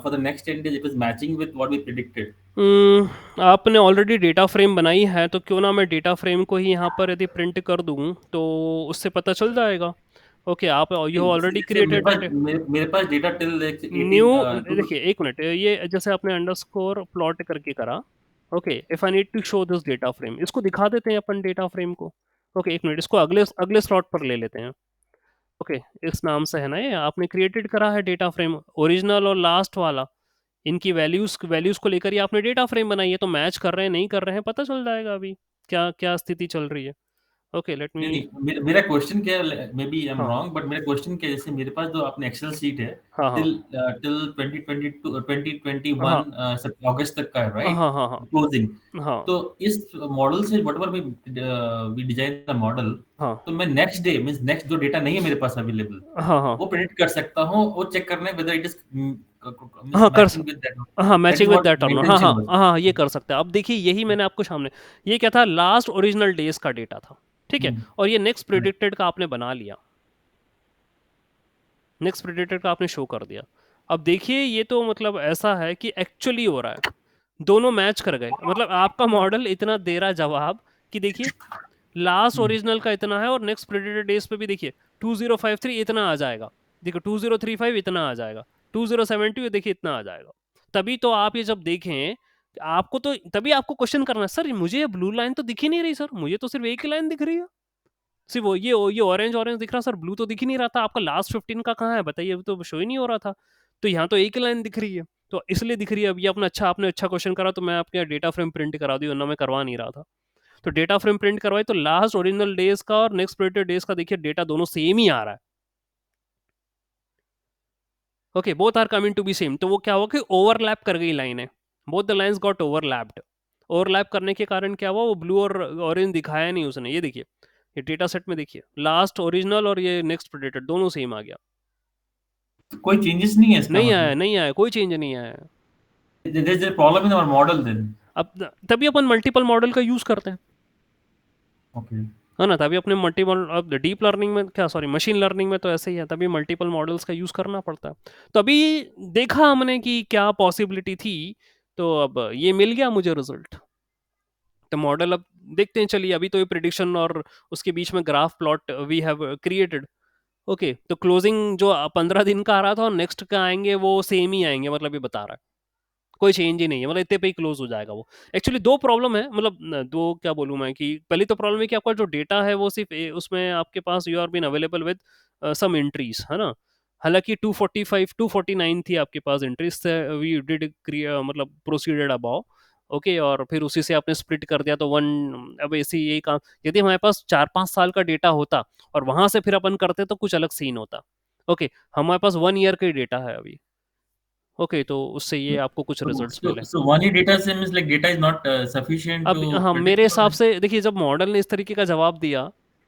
for the next 10 days if it's matching with what we predicted? आपने already data frame बनाई है तो क्यों ना मैं डेटा फ्रेम को ही यहाँ पर यदि प्रिंट कर दूँ तो उससे पता चल जाएगा। ओके, आप यू ऑलरेडी से मेरे क्रिएटेड पास दैट मेरे पास डेटा टिल न्यू, 18 टू. देखिए एक मिनट, ये जैसे आपने अंडरस्कोर प्लॉट करके करा। Okay, if I need to show this data frame, इसको दिखा देते हैं अपन डेटा फ्रेम को। ओके, एक मिनट, इसको अगले अगले स्लॉट पर ले लेते हैं। ओके, इस नाम से है ना, ये आपने क्रिएटेड करा है डेटा फ्रेम ओरिजिनल और लास्ट वाला, इनकी वैल्यूज वैल्यूज को लेकर ही आपने डेटा फ्रेम बनाई है, तो मैच कर रहे हैं नहीं कर रहे हैं पता चल जाएगा अभी क्या क्या स्थिति चल रही है। ओके, लेट नहीं मी, नहीं, मेरा क्वेश्चन क्या है, मे बी आई एम हाँ रॉन्ग, बट मेरा क्वेश्चन क्या है, जैसे मेरे पास जो अपने एक्सेल शीट है हाँ हाँ टिल टिल 2022 हाँ 2021 अगस्त तक का है, हाँ राइट? हाँ हाँ क्लोजिंग. हाँ तो इस मॉडल से whatever we design the model, हाँ तो मैं नेक्स्ट डे मीन्स नेक्स्ट जो डेटा नहीं है मेरे पास अवेलेबल, हाँ हाँ वो प्रेडिक्ट कर सकता हूँ, वो चेक करना है वेदर इट इज मीन्स हाँ कर स- मैचिंग विद दैट। हाँ, that matching is with what that my और हाँ हाँ इंटेंशन वाज। हाँ हाँ, ये कर सकते हैं। अब देखिए यही मैंने आपको सामने, ये क्या था, लास्ट ओरिजिनल डेज का डेटा था, ठीक है, हम्म। और ये नेक्स्ट प्रिडिक्टेड का आपने बना लिया, नेक्स्ट प्रेडेटर का आपने शो कर दिया। अब देखिए ये तो मतलब ऐसा है कि एक्चुअली हो रहा है, दोनों मैच कर गए, मतलब आपका मॉडल इतना दे रहा जवाब कि देखिए लास्ट ओरिजिनल का इतना है और नेक्स्ट प्रेडेटर डेज पे भी देखिए 2053 इतना आ जाएगा, देखो 2035 इतना आ जाएगा, 2070 देखिए इतना आ जाएगा। तभी तो आप ये जब देखें, आपको तो तभी आपको क्वेश्चन करना है, सर मुझे ये ब्लू लाइन तो दिख ही नहीं रही, सर मुझे तो सिर्फ एक ही लाइन दिख रही है, सिर्फ वो ये ऑरेंज ऑरेंज दिख रहा, सर ब्लू तो दिख ही नहीं रहा था, आपका लास्ट 15 का कहाँ है बताइए, अभी तो शो ही नहीं हो रहा था। तो यहाँ तो एक ही लाइन दिख रही है, तो इसलिए दिख रही है। अब ये अपना अच्छा, आपने अच्छा क्वेश्चन करा, तो मैं आपके डेटा फ्रेम प्रिंट करा दी, वरना मैं करवा नहीं रहा था। तो डेटा फ्रेम प्रिंट करवाई तो लास्ट ओरिजिनल डेज का और नेक्स्ट प्रिंटेड डेज का देखिए डेटा दोनों सेम ही आ रहा है। Okay, both are coming to be same, तो वो क्या हुआ कि ओवरलैप कर गई लाइनें, both the lines got overlapped. Overlap करने के कारण क्या हुआ, वो ब्लू और ऑरेंज दिखाया नहीं उसने, ये देखिए, ये डेटा सेट में देखिए लास्ट ओरिजिनल और ये नेक्स्ट प्रेडेटेड दोनों सेम आ गया। कोई चेंजेस नहीं है इसका नहीं आया, मतलब? नहीं आया, कोई चेंज नहीं आया। There is a problem in our model then. अब तभी अपन मल्टीपल मॉडल का यूज करते हैं, ओके। है ना, तभी अपने मल्टीपल, अब डीप लर्निंग में क्या, सॉरी मशीन लर्निंग में तो ऐसे ही है, तभी मल्टीपल मॉडल्स का यूज करना पड़ता है। तो अभी देखा हमने कि क्या पॉसिबिलिटी थी, तो अब ये मिल गया मुझे रिजल्ट। तो मॉडल अब देखते हैं, चलिए अभी तो ये प्रिडिक्शन और उसके बीच में graph plot we have created. Okay, तो क्लोजिंग जो 15 दिन का आ रहा था और नेक्स्ट का आएंगे वो सेम ही आएंगे, मतलब ये बता रहा है कोई चेंज ही नहीं है, मतलब इतने पे ही क्लोज हो जाएगा वो। एक्चुअली दो प्रॉब्लम है, मतलब दो क्या बोलूँ मैं, कि पहली तो प्रॉब्लम है कि आपका जो डेटा है वो सिर्फ उसमें आपके पास you are been available with some entries, है ना। हालांकि 245 249 थी आपके पास एंट्रीज, वी डिड मतलब प्रोसीडेड अबाउ। ओके, और फिर उसी से आपने स्प्लिट कर दिया तो वन। अब ऐसे यही काम, यदि हमारे पास 4-5 साल का डेटा होता और वहां से फिर अपन करते तो कुछ अलग सीन होता। ओके, हमारे पास 1 ईयर का ही डेटा है अभी। ओके, तो उससे ये आपको कुछ रिजल्ट्स मिले। So one year data set means like data is not sufficient अब to हाँ, predict मेरे for हिसाब that? से देखिए जब मॉडल ने इस तरीके का जवाब दिया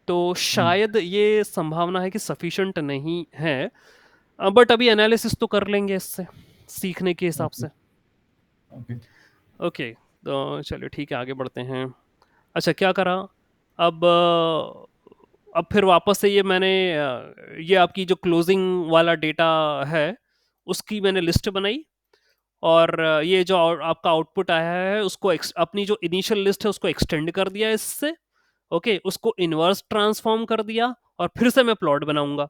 तो Hmm. शायद ये संभावना है कि सफिशिएंट नहीं है, बट अभी एनालिसिस तो कर लेंगे इससे, सीखने के हिसाब Okay. से। Okay. ओके, तो चलिए ठीक है, आगे बढ़ते हैं। अच्छा क्या करा, अब अब फिर वापस से ये मैंने ये आपकी जो क्लोजिंग वाला डेटा है उसकी मैंने लिस्ट बनाई, और ये जो आपका आउटपुट आया है उसको अपनी जो इनिशियल लिस्ट है उसको एक्सटेंड कर दिया इससे। ओके, उसको इनवर्स ट्रांसफॉर्म कर दिया और फिर से मैं प्लॉट बनाऊंगा।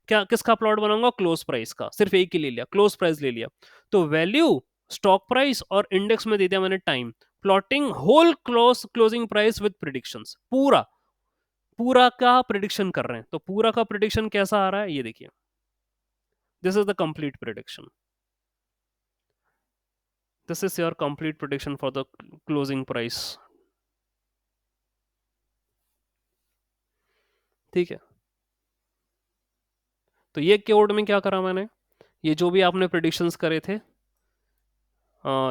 क्या, किसका प्लॉट बनाऊंगा, क्लोज प्राइस का, सिर्फ एक ही ले लिया, क्लोज प्राइस ले लिया। तो वैल्यू, स्टॉक प्राइस और इंडेक्स में दे दिया मैंने time, plotting whole closing price with predictions, पूरा पूरा का प्रिडिक्शन कर रहे हैं। तो पूरा का प्रिडिक्शन कैसा आ रहा है ये देखिए, this is the complete prediction, this is your complete prediction for the closing price. ठीक है, तो ये कोड में क्या करा मैंने, ये जो भी आपने प्रिडिक्शंस करे थे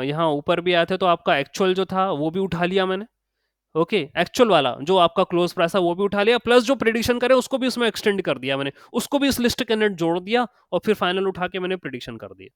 यहाँ ऊपर भी आए थे, तो आपका एक्चुअल जो था वो भी उठा लिया मैंने। ओके, एक्चुअल वाला जो आपका क्लोज प्राइस था वो भी उठा लिया, प्लस जो प्रिडिक्शन करे उसको भी उसमें एक्सटेंड कर दिया मैंने, उसको भी इस लिस्ट के अंदर जोड़ दिया, और फिर फाइनल उठा के मैंने प्रिडिक्शन कर दिया।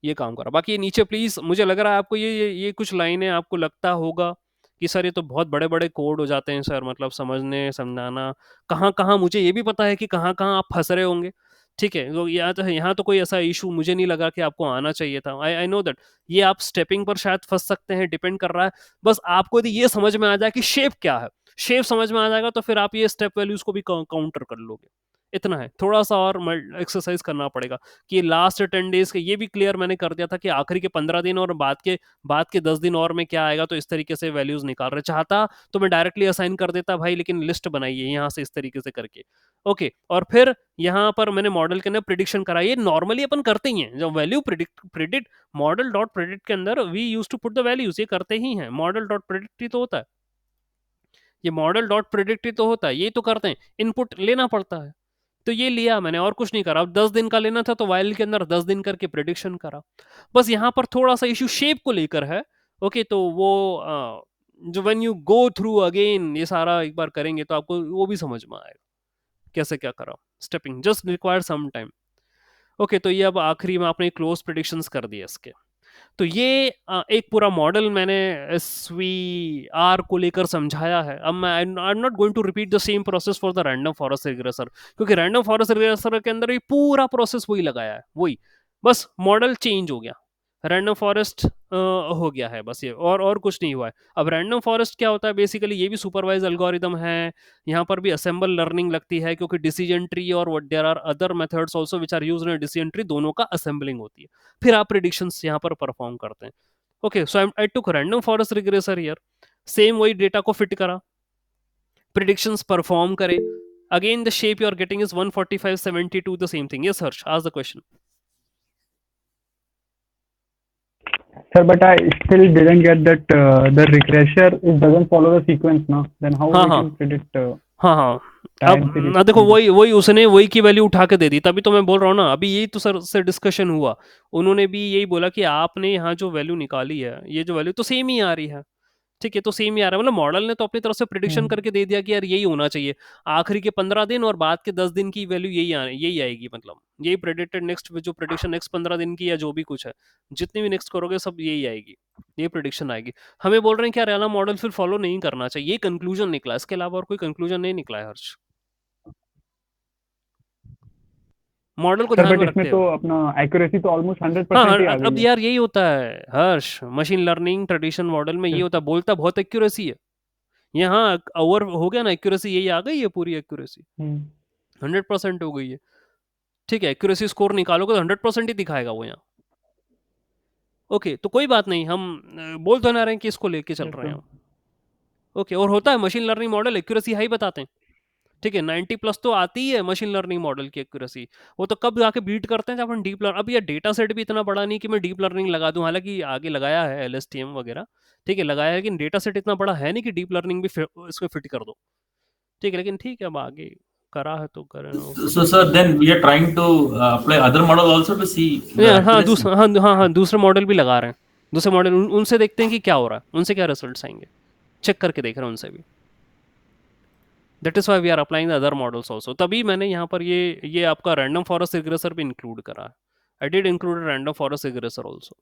ये काम करा। बाकी ये नीचे प्लीज, मुझे लग रहा है आपको ये कुछ लाइनें आपको लगता होगा कि सर ये तो बहुत बड़े बड़े कोड हो जाते हैं सर, मतलब समझने समझाना, कहाँ कहाँ, मुझे ये भी पता है कि कहाँ कहाँ आप फंस रहे होंगे। ठीक है, तो यहाँ तो कोई ऐसा इशू मुझे नहीं लगा कि आपको आना चाहिए था, आई नो दैट। ये आप स्टेपिंग पर शायद फंस सकते हैं, डिपेंड कर रहा है। बस आपको यदि ये समझ में आ जाए कि शेप क्या है, शेप समझ में आ जाएगा तो फिर आप ये स्टेप वैल्यूज को भी काउंटर कर लोगे। इतना है, थोड़ा सा और एक्सरसाइज करना पड़ेगा कि लास्ट 10 डेज के ये भी क्लियर मैंने कर दिया था कि आखिरी के 15 दिन और बाद के 10 दिन और में क्या आएगा, तो इस तरीके से वैल्यूज निकाल रहे, चाहता तो मैं डायरेक्टली असाइन कर देता भाई, लेकिन लिस्ट बनाई है यहाँ से इस तरीके से करके। ओके, और फिर यहाँ पर मैंने मॉडल के अंदर प्रिडिक्शन कराई है, नॉर्मली अपन करते ही हैं जब value predict model dot predict के अंदर we use to put the values, ये करते ही हैं, मॉडल डॉट प्रिडिक्ट ही तो होता है, ये मॉडल डॉट प्रिडिक्ट ही तो होता है, ये तो करते हैं, इनपुट लेना पड़ता है। तो ये लिया मैंने और कुछ नहीं करा। अब 10 दिन का लेना था तो वाइल के अंदर 10 दिन करके प्रिडिक्शन करा। बस यहाँ पर थोड़ा सा इशू शेप को लेकर है। ओके, तो वो जो when you go through again ये सारा एक बार करेंगे तो आपको वो भी समझ में आएगा कैसे क्या करा। Stepping just require some time. Okay, तो ये अब आखिरी में आपने क्लोज प्रिडिक्शंस कर दिए इसके। तो ये एक पूरा मॉडल मैंने SVR को लेकर समझाया है। अब मैं I am not going to repeat the same process for the random forest regressor, क्योंकि रैंडम फॉरेस्ट रिग्रेसर के अंदर ये पूरा प्रोसेस वही लगाया है, वही बस मॉडल चेंज हो गया, रैंडम फॉरेस्ट हो गया है बस, ये और कुछ नहीं हुआ है। अब रैंडम फॉरेस्ट क्या होता है बेसिकली, ये भी सुपरवाइज एल्गोरिदम है, यहाँ पर भी असेंबल लर्निंग लगती है, क्योंकि डिसीजन ट्री और there are other methods also which are used in decision tree, दोनों का असेंबलिंग होती है, फिर आप प्रिडिक्शंस यहाँ पर परफॉर्म करते हैं। Okay, so I took random forest regressor here, same वही डेटा को फिट करा, प्रिडिक्शंस परफॉर्म करे, again the shape you are getting is 145 72, the same thing. Yes Harsh, ask the question. Sir, but I still didn't get that the regressor it doesn't follow the sequence now. Then how हाँ we हाँ can predict हाँ हाँ, time अब series देखो in this? वही वही उसने वही की वैल्यू उठा के दे दी, तभी तो मैं बोल रहा हूँ ना, अभी यही तो सर से डिस्कशन हुआ, उन्होंने भी यही बोला कि आपने यहाँ जो वैल्यू निकाली है, ये जो वैल्यू तो सेम ही आ रही है, ठीक है, तो सेम ही आ रहा है, मतलब मॉडल ने तो अपनी तरफ से प्रिडिक्शन Hmm. करके दे दिया कि यार यही होना चाहिए, आखिरी के 15 दिन और बाद के 10 दिन की वैल्यू यही आएगी, मतलब यही प्रेडिक्टेड नेक्स्ट जो प्रिडिक्शन नेक्स्ट 15 दिन की या जो भी कुछ है, जितनी भी नेक्स्ट करोगे सब यही आएगी, ये प्रिडिक्शन आएगी। हमें बोल रहे हैं कि यार वाला मॉडल फिर फॉलो नहीं करना चाहिए, ये कंक्लूजन निकला, इसके अलावा और कोई कंक्लूजन नहीं निकला है हर्ष, मॉडल को सर ध्यान बट में इसमें रखते तो हुए। अपना एक्यूरेसी तो ऑलमोस्ट हंड्रेड हाँ परसेंट ही हाँ, आ गई अब है. यार यही होता है हर्ष, मशीन लर्निंग ट्रेडिशन मॉडल में ये Yes. होता है, बोलता बहुत एक्यूरेसी है, यहाँ ओवर हो गया ना एक्यूरेसी, यही आ गई है पूरी एक्यूरेसी, Hmm. 100% हो गई है, ठीक है, एक्यूरेसी स्कोर निकालोगे तो 100% ही दिखाएगा वो यहाँ। ओके, तो कोई बात नहीं, हम बोल तो ना रहे हैं कि इसको लेके चल Yes, रहे sir. हैं हम। ओके, और होता है machine learning model accuracy high बताते हैं, ठीक है, 90+ तो आती ही है मशीन लर्निंग मॉडल की एक्यूरेसी, वो तो कब जाके बीट करते हैं जब हम डीप लर्न, अब ये डेटा सेट भी इतना बड़ा नहीं कि मैं डीप लर्निंग लगा दूं, हालांकि आगे लगाया है LSTM वगैरह, ठीक है लगाया है, लेकिन डेटा सेट इतना बड़ा है नहीं कि डीप लर्निंग भी इसमें फिट कर दो, ठीक है, लेकिन ठीक है अब आगे करा है तो करें, फिट So, कर sir, देंगे। then we are trying to apply other model also to see the हाँ accuracy. दूसरा, हाँ दूसरे मॉडल भी लगा रहे हैं, दूसरे मॉडल उनसे देखते हैं कि क्या हो रहा है, उनसे क्या रिजल्ट्स आएंगे, चेक करके देख रहे हैं उनसे भी, that is why we are applying the other models also, तभी मैंने यहाँ पर ये आपका रैंडम फॉरेस्ट रिग्रेसर भी इंक्लूड करा है, I did include random forest regressor also.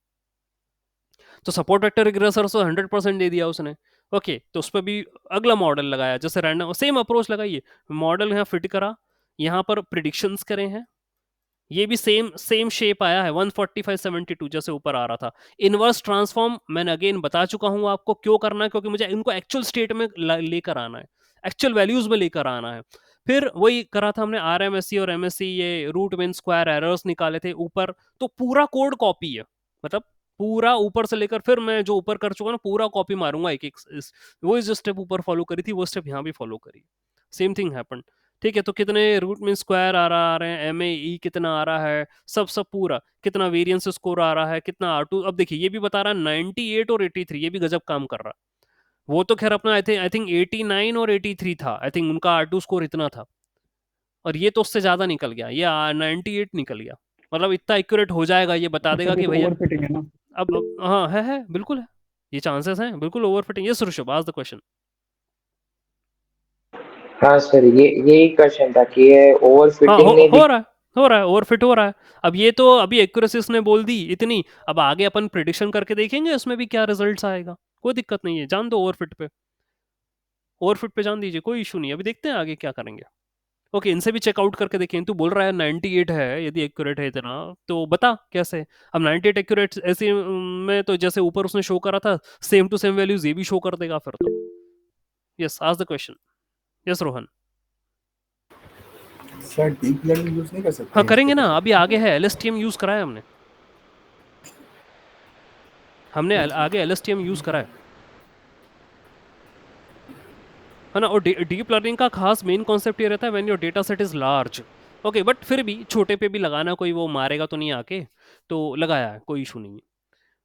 तो सपोर्ट वेक्टर रिग्रेसर तो 100% दे दिया उसने, ओके, तो उस पर भी अगला मॉडल लगाया, जैसे रैंडम सेम अप्रोच लगाइए, मॉडल यहाँ फिट करा, यहाँ पर प्रिडिक्शंस करे हैं, ये भी सेम सेम शेप आया है 145 72 जैसे ऊपर आ रहा था। इनवर्स ट्रांसफॉर्म मैंने अगेन बता चुका हूं आपको क्यों करना है, क्योंकि मुझे इनको एक्चुअल स्टेट में लेकर आना है, एक्चुअल वैल्यूज में लेकर आना है। फिर वही करा था हमने RMSE और MSE, ये रूट मीन स्क्वायर एरर्स निकाले थे ऊपर, तो पूरा कोड कॉपी है, मतलब पूरा ऊपर से लेकर, फिर मैं जो ऊपर कर चुका ना पूरा कॉपी मारूंगा एक एक, वो जो स्टेप ऊपर फॉलो करी थी वो स्टेप यहाँ भी फॉलो करी, सेम थिंग हैपन, ठीक है। तो कितने रूट मीन स्क्वायर आ रहे हैं, MAE कितना आ रहा है, सब सब पूरा कितना वेरिएंस स्कोर आ रहा है, कितना R2, अब देखिए ये भी बता रहा है 98 और 83, ये भी गजब काम कर रहा है। वो तो खैर अपना आई थिंक 89 और 83 था, आई थिंक उनका R2 स्कोर इतना था, और ये तो उससे ज्यादा निकल गया, ये 98 निकल गया, मतलब इतना एक्यूरेट हो जाएगा, ये बता तो देगा सर ये कि तो भैया, ओवर फिटिंग है ना. अब हाँ है बिल्कुल है, ये चांसेस हैं बिल्कुल ओवर फिटिंग। यस ऋषभ, आज द क्वेश्चन। हाँ सर, ये यही क्वेश्चन था कि ये ओवर हाँ फिटिंग नहीं हो दिख. रहा है, हो रहा है, ओवरफिट हो रहा है। अब ये तो अभी एक्यूरेसिस ने बोल दी इतनी, अब आगे अपन प्रिडिक्शन करके देखेंगे उसमें भी क्या रिजल्ट्स आएगा, कोई दिक्कत नहीं है, जान दो ओवरफिट पे, ओवरफिट पे जान दीजिए, कोई इशू नहीं है, अभी देखते हैं आगे क्या करेंगे। ओके, इनसे भी चेकआउट करके देखें, तू बोल रहा है 98 है, यदि एक्यूरेट है इतना तो बता कैसे। अब 98 एक्यूरेट ऐसे में तो जैसे ऊपर उसने शो करा था सेम टू सेम वैल्यूज ये भी शो कर देगा फिर तो। यस, आज the question. Yes Rohan. Sir deep learning use नहीं कर सकते हाँ हैं इस पे करेंगे ना, कुछ? अभी आगे है LSTM यूज करा है हमने, आगे LSTM यूज करा है ना। और डीप लर्निंग का खास मेन कॉन्सेप्ट ये रहता है when your data set is large, okay, but फिर भी छोटे पे भी लगाना, कोई वो मारेगा तो नहीं आके, तो लगाया है, कोई इशू नहीं है।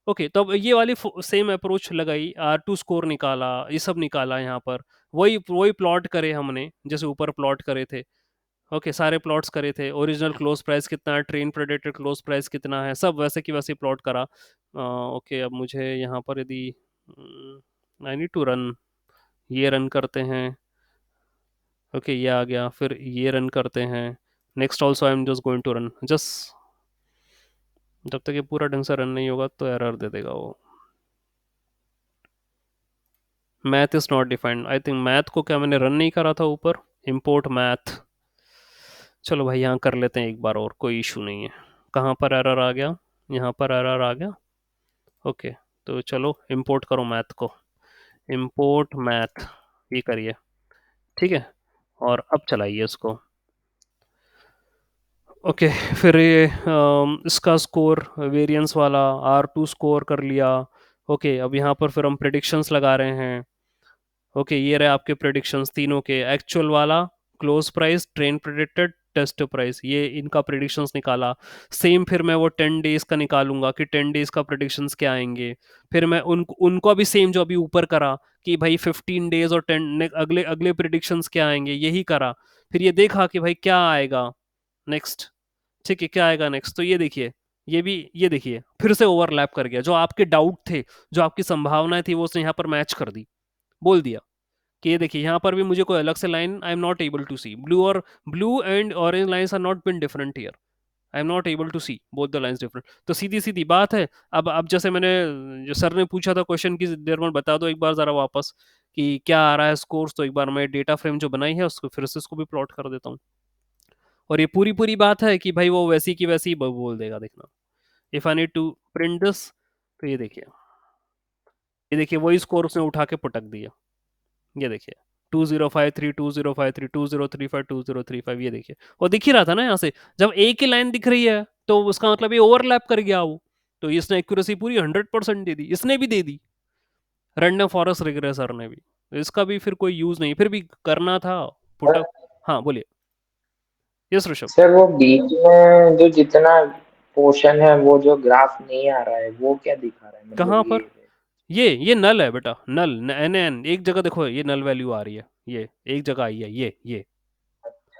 ओके, तो अब ये वाली सेम अप्रोच लगाई, R2 स्कोर निकाला, ये सब निकाला यहाँ पर, वही वही प्लॉट करे हमने जैसे ऊपर प्लॉट करे थे, ओके, सारे प्लॉट्स करे थे, ओरिजिनल क्लोज प्राइस कितना है, ट्रेन प्रेडेटेड क्लोज प्राइस कितना है, सब वैसे की वैसे प्लॉट करा। ओके, अब मुझे यहाँ पर यदि आई नीड टू रन, ये रन करते हैं, ओके ये आ गया, फिर ये रन करते हैं, next also I am just going to run, just जब तक ये पूरा ढंग से रन नहीं होगा तो एरर दे देगा वो। Math is not defined, I think math को क्या मैंने रन नहीं करा था ऊपर, इंपोर्ट मैथ, चलो भाई यहाँ कर लेते हैं एक बार और, कोई इशू नहीं है। कहाँ पर एरर आ गया, यहाँ पर एरर आ गया, ओके तो चलो इंपोर्ट करो मैथ को, इंपोर्ट मैथ ये करिए, ठीक है, और अब चलाइए इसको, ओके फिर ये इसका स्कोर वेरिएंस वाला R2 स्कोर कर लिया, ओके अब यहाँ पर फिर हम प्रेडिक्शंस लगा रहे हैं, ओके ये रहे आपके प्रेडिक्शंस तीनों के, एक्चुअल वाला, close price, train predicted, test price, ये इनका प्रेडिक्शंस निकाला। सेम फिर मैं वो 10 डेज का निकालूंगा कि 10 डेज का प्रेडिक्शंस क्या आएंगे, फिर मैं उनको भी सेम जो अभी ऊपर करा कि भाई 15 डेज और 10 अगले अगले प्रेडिक्शंस क्या आएंगे, यही करा, फिर ये देखा कि भाई क्या आएगा नेक्स्ट, ठीक है क्या आएगा नेक्स्ट, तो ये देखिए ये भी, ये देखिए फिर से ओवरलैप कर गया, जो आपके डाउट थे, जो आपकी संभावनाएं थी वो उसने यहाँ पर मैच कर दी, बोल दिया कि ये देखिए यहाँ पर भी मुझे कोई अलग से line I am not able to see, blue and orange lines are not been different here, I am not able to see both the lines different, तो सीधी सीधी बात है। अब जैसे मैंने, जो सर ने पूछा था क्वेश्चन की देर में, बता दो एक बार जरा वापस कि क्या आ रहा है स्कोर्स, तो एक बार मैं डेटा फ्रेम जो बनाई है उसको फिर से इसको भी प्लॉट कर देता हूँ, और ये पूरी पूरी बात है कि भाई वो वैसी की वैसी बोल देगा, देखना if I need to print this, तो ये देखिए वही स्कोर उसने उठा के पटक दिया, ये देखिए 2053 2053 2035 2035, ये देखिए वो दिख ही रहा था ना यहाँ से, जब एक ही लाइन दिख रही है तो उसका मतलब ये ओवरलैप कर गया वो, तो इसने एक्यूरेसी पूरी 100% दे दी, इसने भी दे दी, रैंडम फॉरेस्ट रिग्रेसर ने भी, तो इसका भी फिर कोई यूज नहीं, फिर भी करना था पुटअप। हाँ बोलिए, यस ऋषभ। सर वो बीच में जो जितना पोर्शन है वो जो ग्राफ नहीं आ रहा है वो क्या दिखा रहा है, मतलब कहाँ पर, ये नल है बेटा, नल एन एन, एक जगह देखो ये नल वैल्यू आ रही है, ये एक जगह आई है, ये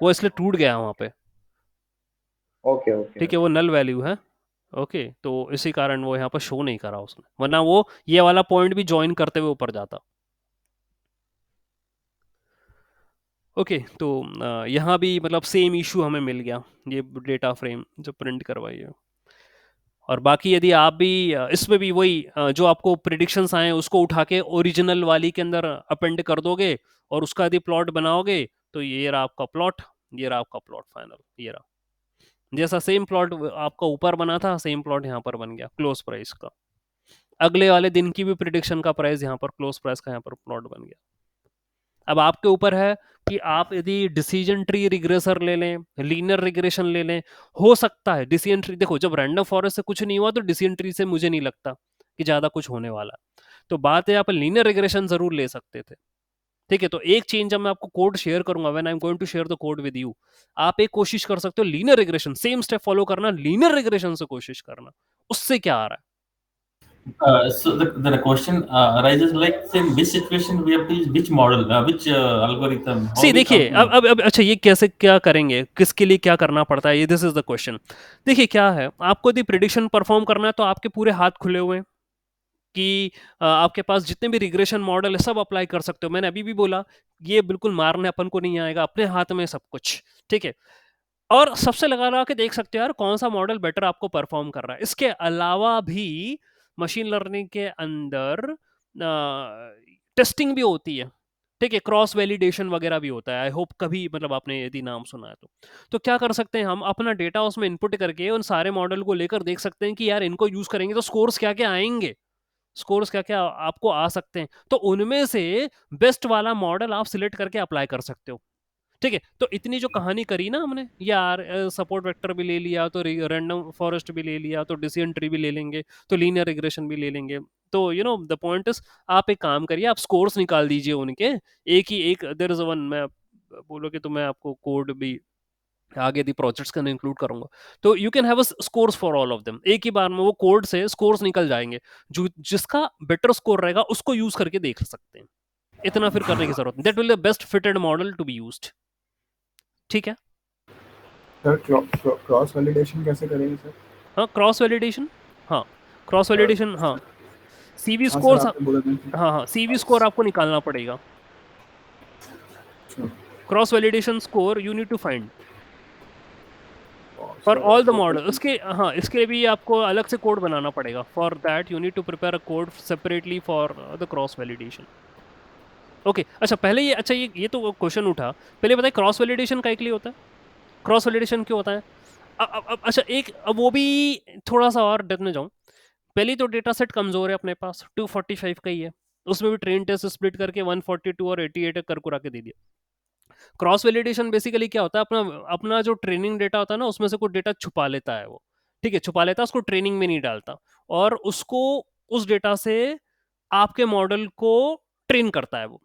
वो इसलिए टूट गया वहां पे, ओके ओके ठीक है वो नल वैल्यू है, ओके तो इसी कारण वो यहाँ पर शो नहीं करा उसने, वरना वो ये वाला पॉइंट भी ज्वाइन करते हुए ऊपर जाता, ओके तो यहाँ भी मतलब सेम इशू हमें मिल गया, ये डेटा फ्रेम जो प्रिंट करवाई है, और बाकी यदि आप भी इसमें भी वही जो आपको प्रिडिक्शंस आए उसको उठा के ओरिजिनल वाली के अंदर अपेंड कर दोगे और उसका यदि प्लॉट बनाओगे, तो ये रहा आपका प्लॉट, ये रहा आपका प्लॉट फाइनल, ये रहा जैसा सेम प्लॉट आपका ऊपर बना था सेम प्लॉट यहाँ पर बन गया क्लोज प्राइस का, अगले वाले दिन की भी प्रिडिक्शन का प्राइस यहाँ पर क्लोज प्राइस का यहाँ पर प्लॉट बन गया। अब आपके ऊपर है कि आप यदि डिसीजन ट्री रिग्रेसर ले लें, लीनियर रिग्रेशन ले लें, हो सकता है डिसीजन ट्री, देखो जब रैंडम फॉरेस्ट से कुछ नहीं हुआ तो डिसीजन ट्री से मुझे नहीं लगता कि ज्यादा कुछ होने वाला, तो बात है आप लीनियर रिग्रेशन जरूर ले सकते थे, ठीक है, तो एक चेंज जब मैं आपको कोड शेयर करूंगा, when I am going to share the code with you, आप एक कोशिश कर सकते हो linear regression, same step follow करना, लीनियर रिग्रेशन से कोशिश करना, उससे क्या आ रहा है। So the question arises like, say, in which situation we have to use which model, which algorithm, how C we देखिए come to अब अच्छा ये कैसे क्या करेंगे, किसके लिए क्या करना पड़ता है, ये दिस इज द क्वेश्चन। देखिए क्या है, आपको यदि प्रिडिक्शन परफॉर्म करना है तो आपके पूरे हाथ खुले हुए हैं कि आपके पास जितने भी रिग्रेशन मॉडल है सब अप्लाई कर सकते हो, मैंने अभी भी बोला ये बिल्कुल मारने अपन को नहीं आएगा, अपने हाथ में सब कुछ, ठीक है, और सबसे लगा लगा के देख सकते हो यार कौन सा मॉडल बेटर आपको परफॉर्म कर रहा है। इसके अलावा भी मशीन लर्निंग के अंदर टेस्टिंग भी होती है, ठीक है, क्रॉस वैलिडेशन वगैरह भी होता है, आई होप कभी मतलब आपने यदि नाम सुना है तो क्या कर सकते हैं हम अपना डेटा उसमें इनपुट करके उन सारे मॉडल को लेकर देख सकते हैं कि यार इनको यूज करेंगे तो स्कोर्स क्या क्या आएंगे, स्कोर्स क्या क्या आपको आ सकते हैं, तो उनमें से बेस्ट वाला मॉडल आप सिलेक्ट करके अप्लाई कर सकते हो, ठीक है, तो इतनी जो कहानी करी ना हमने यार, सपोर्ट वेक्टर भी ले लिया तो रैंडम फॉरेस्ट भी ले लिया तो डिसीजन ट्री भी ले लेंगे तो लीनियर रिग्रेशन भी ले लेंगे, तो you know the point is आप एक काम करिए, आप स्कोर्स निकाल दीजिए उनके, एक देयर इज वन, मैं बोलोगे तो मैं आपको कोड भी आगे दी प्रोजेक्ट्स का इंक्लूड करूंगा, तो you can have a scores for all of them, एक ही बार में वो कोड से स्कोर्स निकल जाएंगे, जो जिसका बेटर स्कोर रहेगा उसको यूज करके देख सकते हैं, इतना फिर करने की जरूरत नहीं, that will the best fitted model to be used, ठीक है। सर क्रॉस वैलिडेशन कैसे करेंगे सर? हाँ क्रॉस वैलिडेशन, हाँ क्रॉस वैलिडेशन, हाँ CV हाँ स्कोर, सर आपने बोला था कि हाँ हाँ CV स्कोर आपको निकालना पड़ेगा, cross validation score you need to find for all the model. उसके हाँ, इसके लिए भी आपको अलग से कोड बनाना पड़ेगा, for that you need to prepare a code separately for the cross validation. Okay, अच्छा पहले ये, अच्छा ये तो क्वेश्चन उठा, पहले बताइए क्रॉस वैलिडेशन का के लिए होता है, क्रॉस वैलिडेशन क्यों होता है? अच्छा एक, अब वो भी थोड़ा सा और डेप्थ में जाऊँ, पहले तो डेटा सेट कमजोर है अपने पास, 245 का ही है, उसमें भी ट्रेन टेस्ट स्प्लिट करके 142 और 88 कर कुरा के दे दिया। क्रॉस वैलिडेशन बेसिकली क्या होता है, अपना अपना जो ट्रेनिंग डेटा होता है ना, उसमें से कुछ डेटा छुपा लेता है वो, ठीक है, छुपा लेता है, उसको ट्रेनिंग में नहीं डालता, और उसको उस डेटा से आपके मॉडल को ट्रेन करता है वो,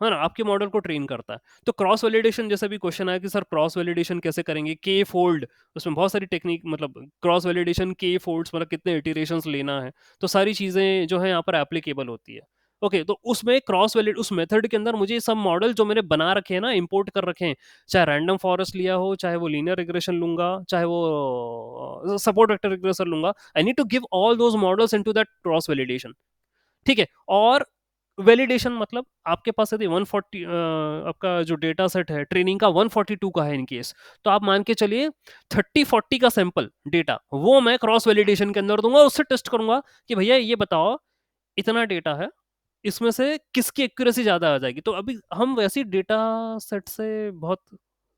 है ना, आपके मॉडल को ट्रेन करता है। तो क्रॉस वैलिडेशन जैसे भी क्वेश्चन आया कि सर क्रॉस वैलिडेशन कैसे करेंगे, के फोल्ड, उसमें बहुत सारी टेक्निक, मतलब क्रॉस वैलिडेशन के फोल्ड्स, मतलब कितने इटरेशंस लेना है, तो सारी चीज़ें जो है यहाँ पर एप्लीकेबल होती है। ओके, तो उसमें क्रॉस वैलिड, उस मेथड के अंदर मुझे सब मॉडल जो मैंने बना रखे हैं ना, इंपोर्ट कर रखे हैं, चाहे रैंडम फॉरेस्ट लिया हो, चाहे वो लीनियर रिग्रेशन लूंगा, चाहे वो सपोर्ट वेक्टर रिग्रेशन लूंगा, I need to give all those models into that cross validation, ठीक है। और वैलिडेशन मतलब आपके पास यदि 140 आपका जो डेटा सेट है ट्रेनिंग का 142 का है इन केस, तो आप मान के चलिए 30-40 का सैंपल डेटा वो मैं क्रॉस वैलिडेशन के अंदर दूंगा, उससे टेस्ट करूंगा कि भैया ये बताओ इतना डेटा है, इसमें से किसकी एक्यूरेसी ज्यादा आ जाएगी। तो अभी हम वैसी डेटा सेट से बहुत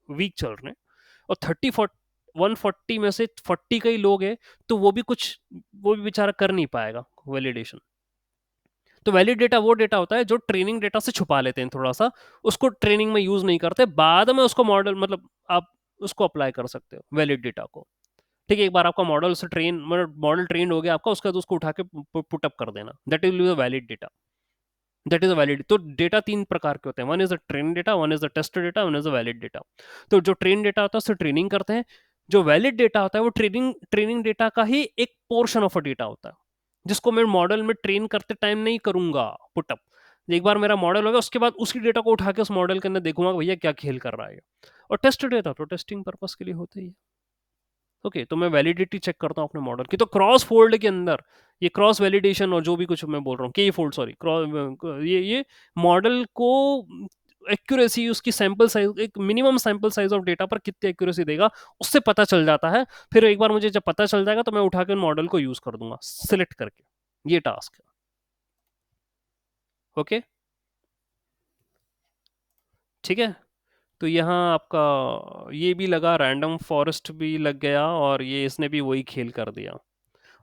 वीक चल रहे हैं, और 140 में से 40 का ही लोग है, तो वो भी कुछ, वो भी बेचारा कर नहीं पाएगा वैलिडेशन। तो वैलिड डेटा वो डेटा होता है जो ट्रेनिंग डेटा से छुपा लेते हैं थोड़ा सा, उसको ट्रेनिंग में यूज नहीं करते, बाद में उसको मॉडल, मतलब आप उसको अप्लाई कर सकते हो वैलिड डेटा को, ठीक है। एक बार आपका मॉडल से ट्रेन, मतलब मॉडल ट्रेन हो गया आपका, उसके बाद उसको उठा के पुटअप कर देना, that is valid data, that is a valid. तो डेटा तीन प्रकार के होते हैं, one is the train data, one is the test data, one is the valid data. तो जो ट्रेन डेटा होता है उससे ट्रेनिंग करते हैं, जो वैलिड डेटा होता है वो ट्रेनिंग डेटा का ही एक पोर्शन ऑफ अ डेटा होता है, जिसको मैं मॉडल में ट्रेन करते टाइम नहीं करूंगा पुटअप। एक बार मेरा मॉडल होगा उसके बाद उसी डेटा को उठा के उस मॉडल के अंदर देखूंगा भैया क्या खेल कर रहा है। और टेस्ट डेटा तो टेस्टिंग पर्पस के लिए होते ही है। ओके, तो मैं वैलिडिटी चेक करता हूँ अपने मॉडल की। तो क्रॉस फोल्ड के अंदर ये क्रॉस वैलिडेशन और जो भी कुछ मैं बोल रहा हूँ, के फोल्ड सॉरी, ये मॉडल को एक्यूरेसी, उसकी सैंपल साइज, एक minimum sample size of data पर कितनी एक्यूरेसी देगा उससे पता चल जाता है। फिर एक बार मुझे जब पता चल जाएगा तो मैं उठा के मॉडल को यूज कर दूंगा सिलेक्ट करके, ये टास्क है। ओके, ठीक है। तो यहाँ आपका ये भी लगा, रैंडम फॉरेस्ट भी लग गया, और ये इसने भी वही खेल कर दिया,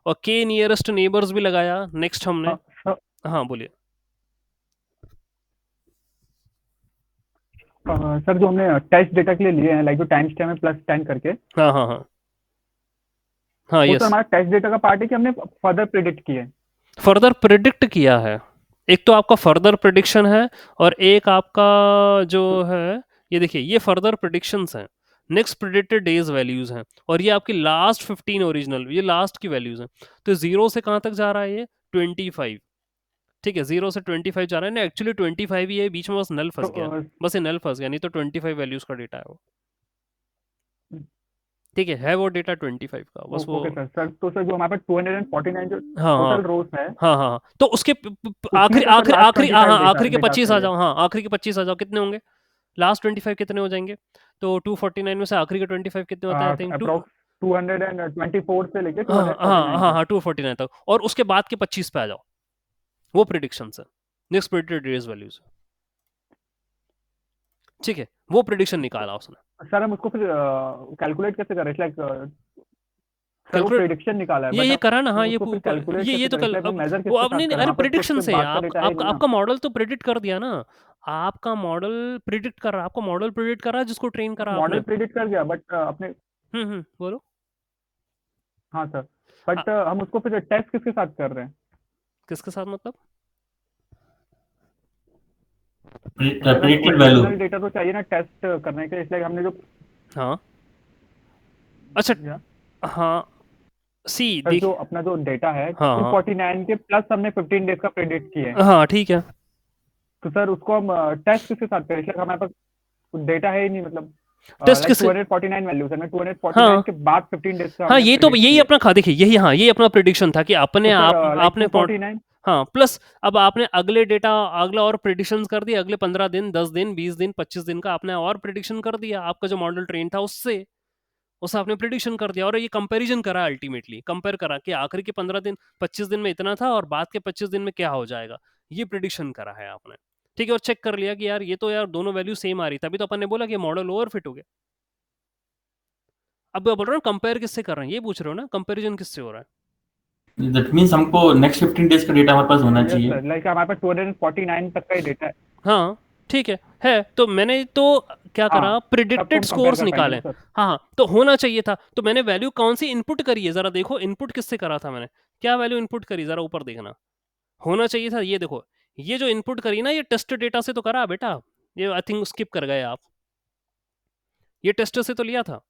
और के नियरेस्ट नेबर्स भी लगाया नेक्स्ट हमने। हाँ बोलिए। सर जो हमने टेस्ट डेटा के लिए लिए हैं, लाइक जो टाइम स्टैम्प है +10 करके, हाँ हाँ हाँ हाँ, वो यस, तो हमारा टेस्ट डेटा का पार्ट है कि हमने फर्दर प्रिडिक्ट किए? फर्दर प्रिडिक्ट किया है। एक तो आपका फर्दर प्रिडिक्शन है, और एक आपका जो है, ये देखिए ये फर्दर प्रिडिक्शंस हैं, नेक्स्ट प्रिडिक्टेड डेज वैल्यूज हैं, और ये आपकी लास्ट 15 ओरिजिनल, ये लास्ट की वैल्यूज हैं। तो 0 से कहाँ तक जा रहा है ये 25, ठीक है, 0 से 25 जा रहा है ना, एक्चुअली 25 ही है, बीच में बस नल फंस गया, बस ये नल फंस गया, नहीं तो 25 वैल्यूज का डेटा है वो, ठीक है वो डेटा 25 का बस वो। ओके सर तो सर जो हमारे पास 249 जो हाँ हाँ टोटल रोज है, हाँ हाँ, तो उसके उसमें आखिरी से सर आखिरी लास्ट आखिरी 25 हाँ डेटा आखिरी के डेटा 25 आ चाहिए। जाओ, हाँ आखिरी के 25 आ जाओ, कितने होंगे लास्ट 25 कितने हो जाएंगे? तो 249 में से आखिरी के 25 कितने होते हैं? आई थिंक अप्रोक्स 224 से लेके हाँ हाँ 249 हाँ तक। हाँ 249 तक, और उसके बाद के 25 पे आ जाओ, वो प्रिडिक्शन है, नेक्स्ट प्रिडिक्टेड डेज वैल्यूज, ठीक है, वो प्रिडिक्शन निकाला उसने। सर हम उसको फिर कैलकुलेट कैसे करें? लाइक सर वो कैलकुलेट प्रिडिक्शन निकाला है, ये बट ये करा ना, हाँ ये उसको फिर कैलकुलेट ये कैसे तो करें? कल लाइक वो मेजर वो किसके अब साथ नहीं करें? अरे हमारे पास प्रिडिक्शन कुछ से बात का डेटा है नहीं ना। आपका मॉडल तो प्रिडिक्ट कर दिया ना, आपका मॉडल प्रिडिक्ट कर रहा है, आपका मॉडल प्रिडिक्ट कर रहा है जिसको ट्रेन करा आपने। मॉडल प्रिडिक्ट कर गया, बट अपने बोलो। हाँ सर, बट हम उसको फिर टेस्ट किसके साथ कर रहे हैं? किसके साथ मतलब? predicted value. ओरिजिनल डेटा तो चाहिए ना टेस्ट करने के, इसलिए हमने जो हाँ अच्छा या, हाँ सी सर देख, जो अपना जो डेटा है हाँ 249 के प्लस हमने 15 डेज का प्रिडिक्ट किए हैं, हाँ ठीक है, तो सर उसको हम टेस्ट किसके साथ करें? इसलिए हमारे पास डेटा है ही नहीं, मतलब टेस्ट लाइक किससे? 249 वैल्यूज है, 249 हाँ के बाद 15 डेज का हाँ हमने ये तो predict यही किए। अपना खा देखिए, यही हाँ ये अपना प्रिडिक्शन था कि अपने तो आप सर लाइक आपने 249 हाँ प्लस अब आपने अगले डेटा अगला और प्रिडिक्शन कर दिया, अगले 15 दिन 10 दिन 20 दिन 25 दिन का आपने और प्रिडिक्शन कर दिया, आपका जो मॉडल ट्रेन था उससे आपने प्रिडिक्शन कर दिया और ये कंपैरिजन करा, अल्टीमेटली कंपेयर करा कि आखिरी के 15 दिन 25 दिन में इतना था और बाद के 25 दिन में क्या हो जाएगा, ये प्रिडिक्शन करा है आपने। ठीक है, और चेक कर लिया कि यार ये तो यार दोनों वैल्यू सेम आ रही, तभी तो अपन ने बोला कि मॉडल ओवरफिट हो गया। अब मैं बोल रहा हूँ कंपेयर किससे कर रहे हैं, ये पूछ रहे हो ना, कंपैरिजन किससे हो रहा है? दैट मींस हमको नेक्स्ट 15 डेज का डेटा हमारे पास होना चाहिए। लाइक हमारे पास 249 तक का ही डेटा है। हाँ ठीक है तो मैंने तो क्या करा, हाँ, प्रिडिक्टेड सबको स्कोर्स compare कर पाएंगे निकाले। ना सर। हाँ तो होना चाहिए था, तो मैंने वैल्यू कौन सी इनपुट करी है जरा देखो, इनपुट किससे करा था मैंने, क्या वैल्यू इनपुट करी जरा ऊपर देखना, होना चाहिए था ये देखो, ये जो इनपुट करी ना ये टेस्ट डेटा से तो करा बेटा, ये आई थिंक स्किप कर गए आप, ये टेस्ट से तो लिया था,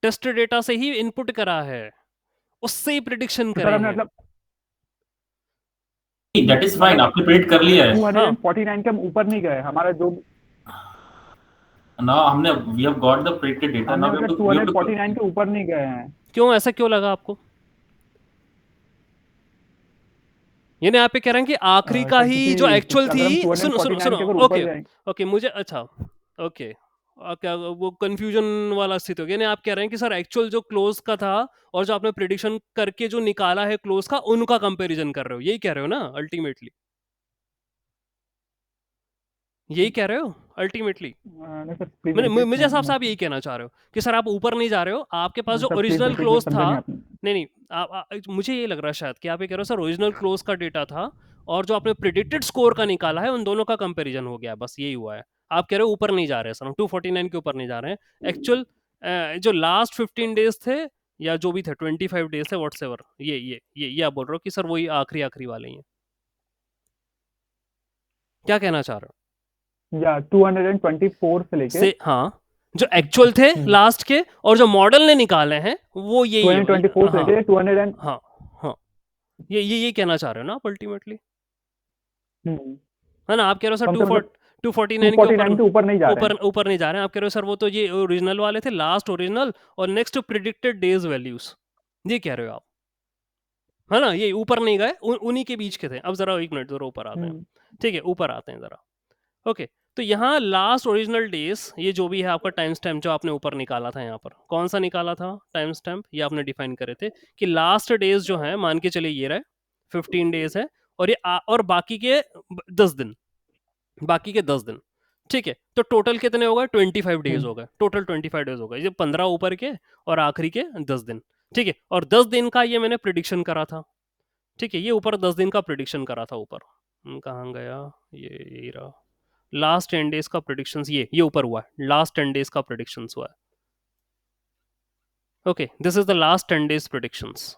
टेस्ट डेटा से ही इनपुट करा है, उससे ही प्रिडिक्शन तो करे सर हमने हैं। मतलब दैट इज फाइन, आपने प्रेडिक्ट कर लिया है। 249 के हम ऊपर नहीं गए, हमारा जो नाउ हमने we have got the predicted data, हमने नाउ मतलब 249 के ऊपर नहीं गए हैं। क्यों ऐसा क्यों लगा आपको? यानी आप ये कह रहे हैं कि आखिरी का सर, ही क्योंकि जो एक्चुअल अगर हम थी, सुनो 249 सुनो के सुनो, अगर ऊपर ओके जाएंगे ओके मुझे अच्छा ओके क्या वो कंफ्यूजन वाला स्थिति हो गया, यानी आप कह रहे हैं कि सर एक्चुअल जो क्लोज का था और जो आपने प्रिडिक्शन करके जो निकाला है क्लोज का, उनका कंपैरिजन कर रहे हो, यही कह रहे हो ना अल्टीमेटली, यही कह रहे हो अल्टीमेटली? नहीं सर, प्लीज मुझे रिपीट। मुझे हिसाब से आप यही कहना चाह रहे हो कि सर आप ऊपर नहीं जा रहे हो, आपके पास जो sir please original repeat, close समझा था, नहीं आपने। नहीं मुझे ये लग रहा है शायद कि आप ये कह रहे हो सर ओरिजिनल क्लोज का डेटा था और जो आपने प्रिडिक्टेड स्कोर का निकाला है उन दोनों का कंपैरिजन हो गया, बस यही हुआ है। आप कह रहे हो ऊपर नहीं जा रहे हैं सर, 249 के ऊपर नहीं जा रहे हैं, एक्चुअल जो लास्ट 15 डेज थे या जो भी थे 25 डेज थे व्हाट्सएवर, ये आप बोल रहे हो कि सर वही आखिरी आखिरी वाले ही हैं, क्या कहना चाह रहे हो? या 224 से लेके से हाँ, जो एक्चुअल थे लास्ट के और जो मॉडल ने निकाले हैं वो यही है। 224 से हाँ लेके 200 हाँ हाँ, ये कहना चाह रहे हो ना आप अल्टीमेटली, है ना? आप कह रहे हो सर कम से कम 249 के 249 के ऊपर नहीं जा रहे हैं। ऊपर नहीं जा रहे हैं, आप कह रहे हो सर वो तो ये ओरिजिनल वाले थे, लास्ट ओरिजिनल और नेक्स्ट प्रिडिक्टेड डेज वैल्यूज, ये कह रहे हो आप, है ना? ये ऊपर नहीं गए, उन्हीं के बीच के थे। अब जरा एक मिनट जरा ऊपर आते हैं, ठीक है ऊपर आते हैं जरा, ओके। तो यहाँ लास्ट ओरिजिनल डेज, ये जो भी है आपका टाइम स्टैम्प जो आपने ऊपर निकाला था, यहाँ पर कौन सा निकाला था टाइम स्टैम्प, ये आपने डिफाइन करे थे कि लास्ट डेज जो है मान के चलिए ये रहे 15 डेज है और ये और बाकी के 10 दिन, बाकी के 10 दिन, ठीक है। तो टोटल कितने हो गए? 25 डेज हो गए, टोटल 25 डेज हो गए, ये 15 ऊपर के और आखिरी के 10 दिन, ठीक है। और 10 दिन का ये मैंने प्रिडिक्शन करा था, ठीक है, ये ऊपर 10 दिन का प्रिडिक्शन करा था ऊपर, कहाँ गया ये, यही रहा, लास्ट 10 डेज का प्रिडिक्शंस, ये ऊपर हुआ है, लास्ट 10 डेज का प्रिडिक्शंस हुआ है, okay, this is the last 10 days predictions,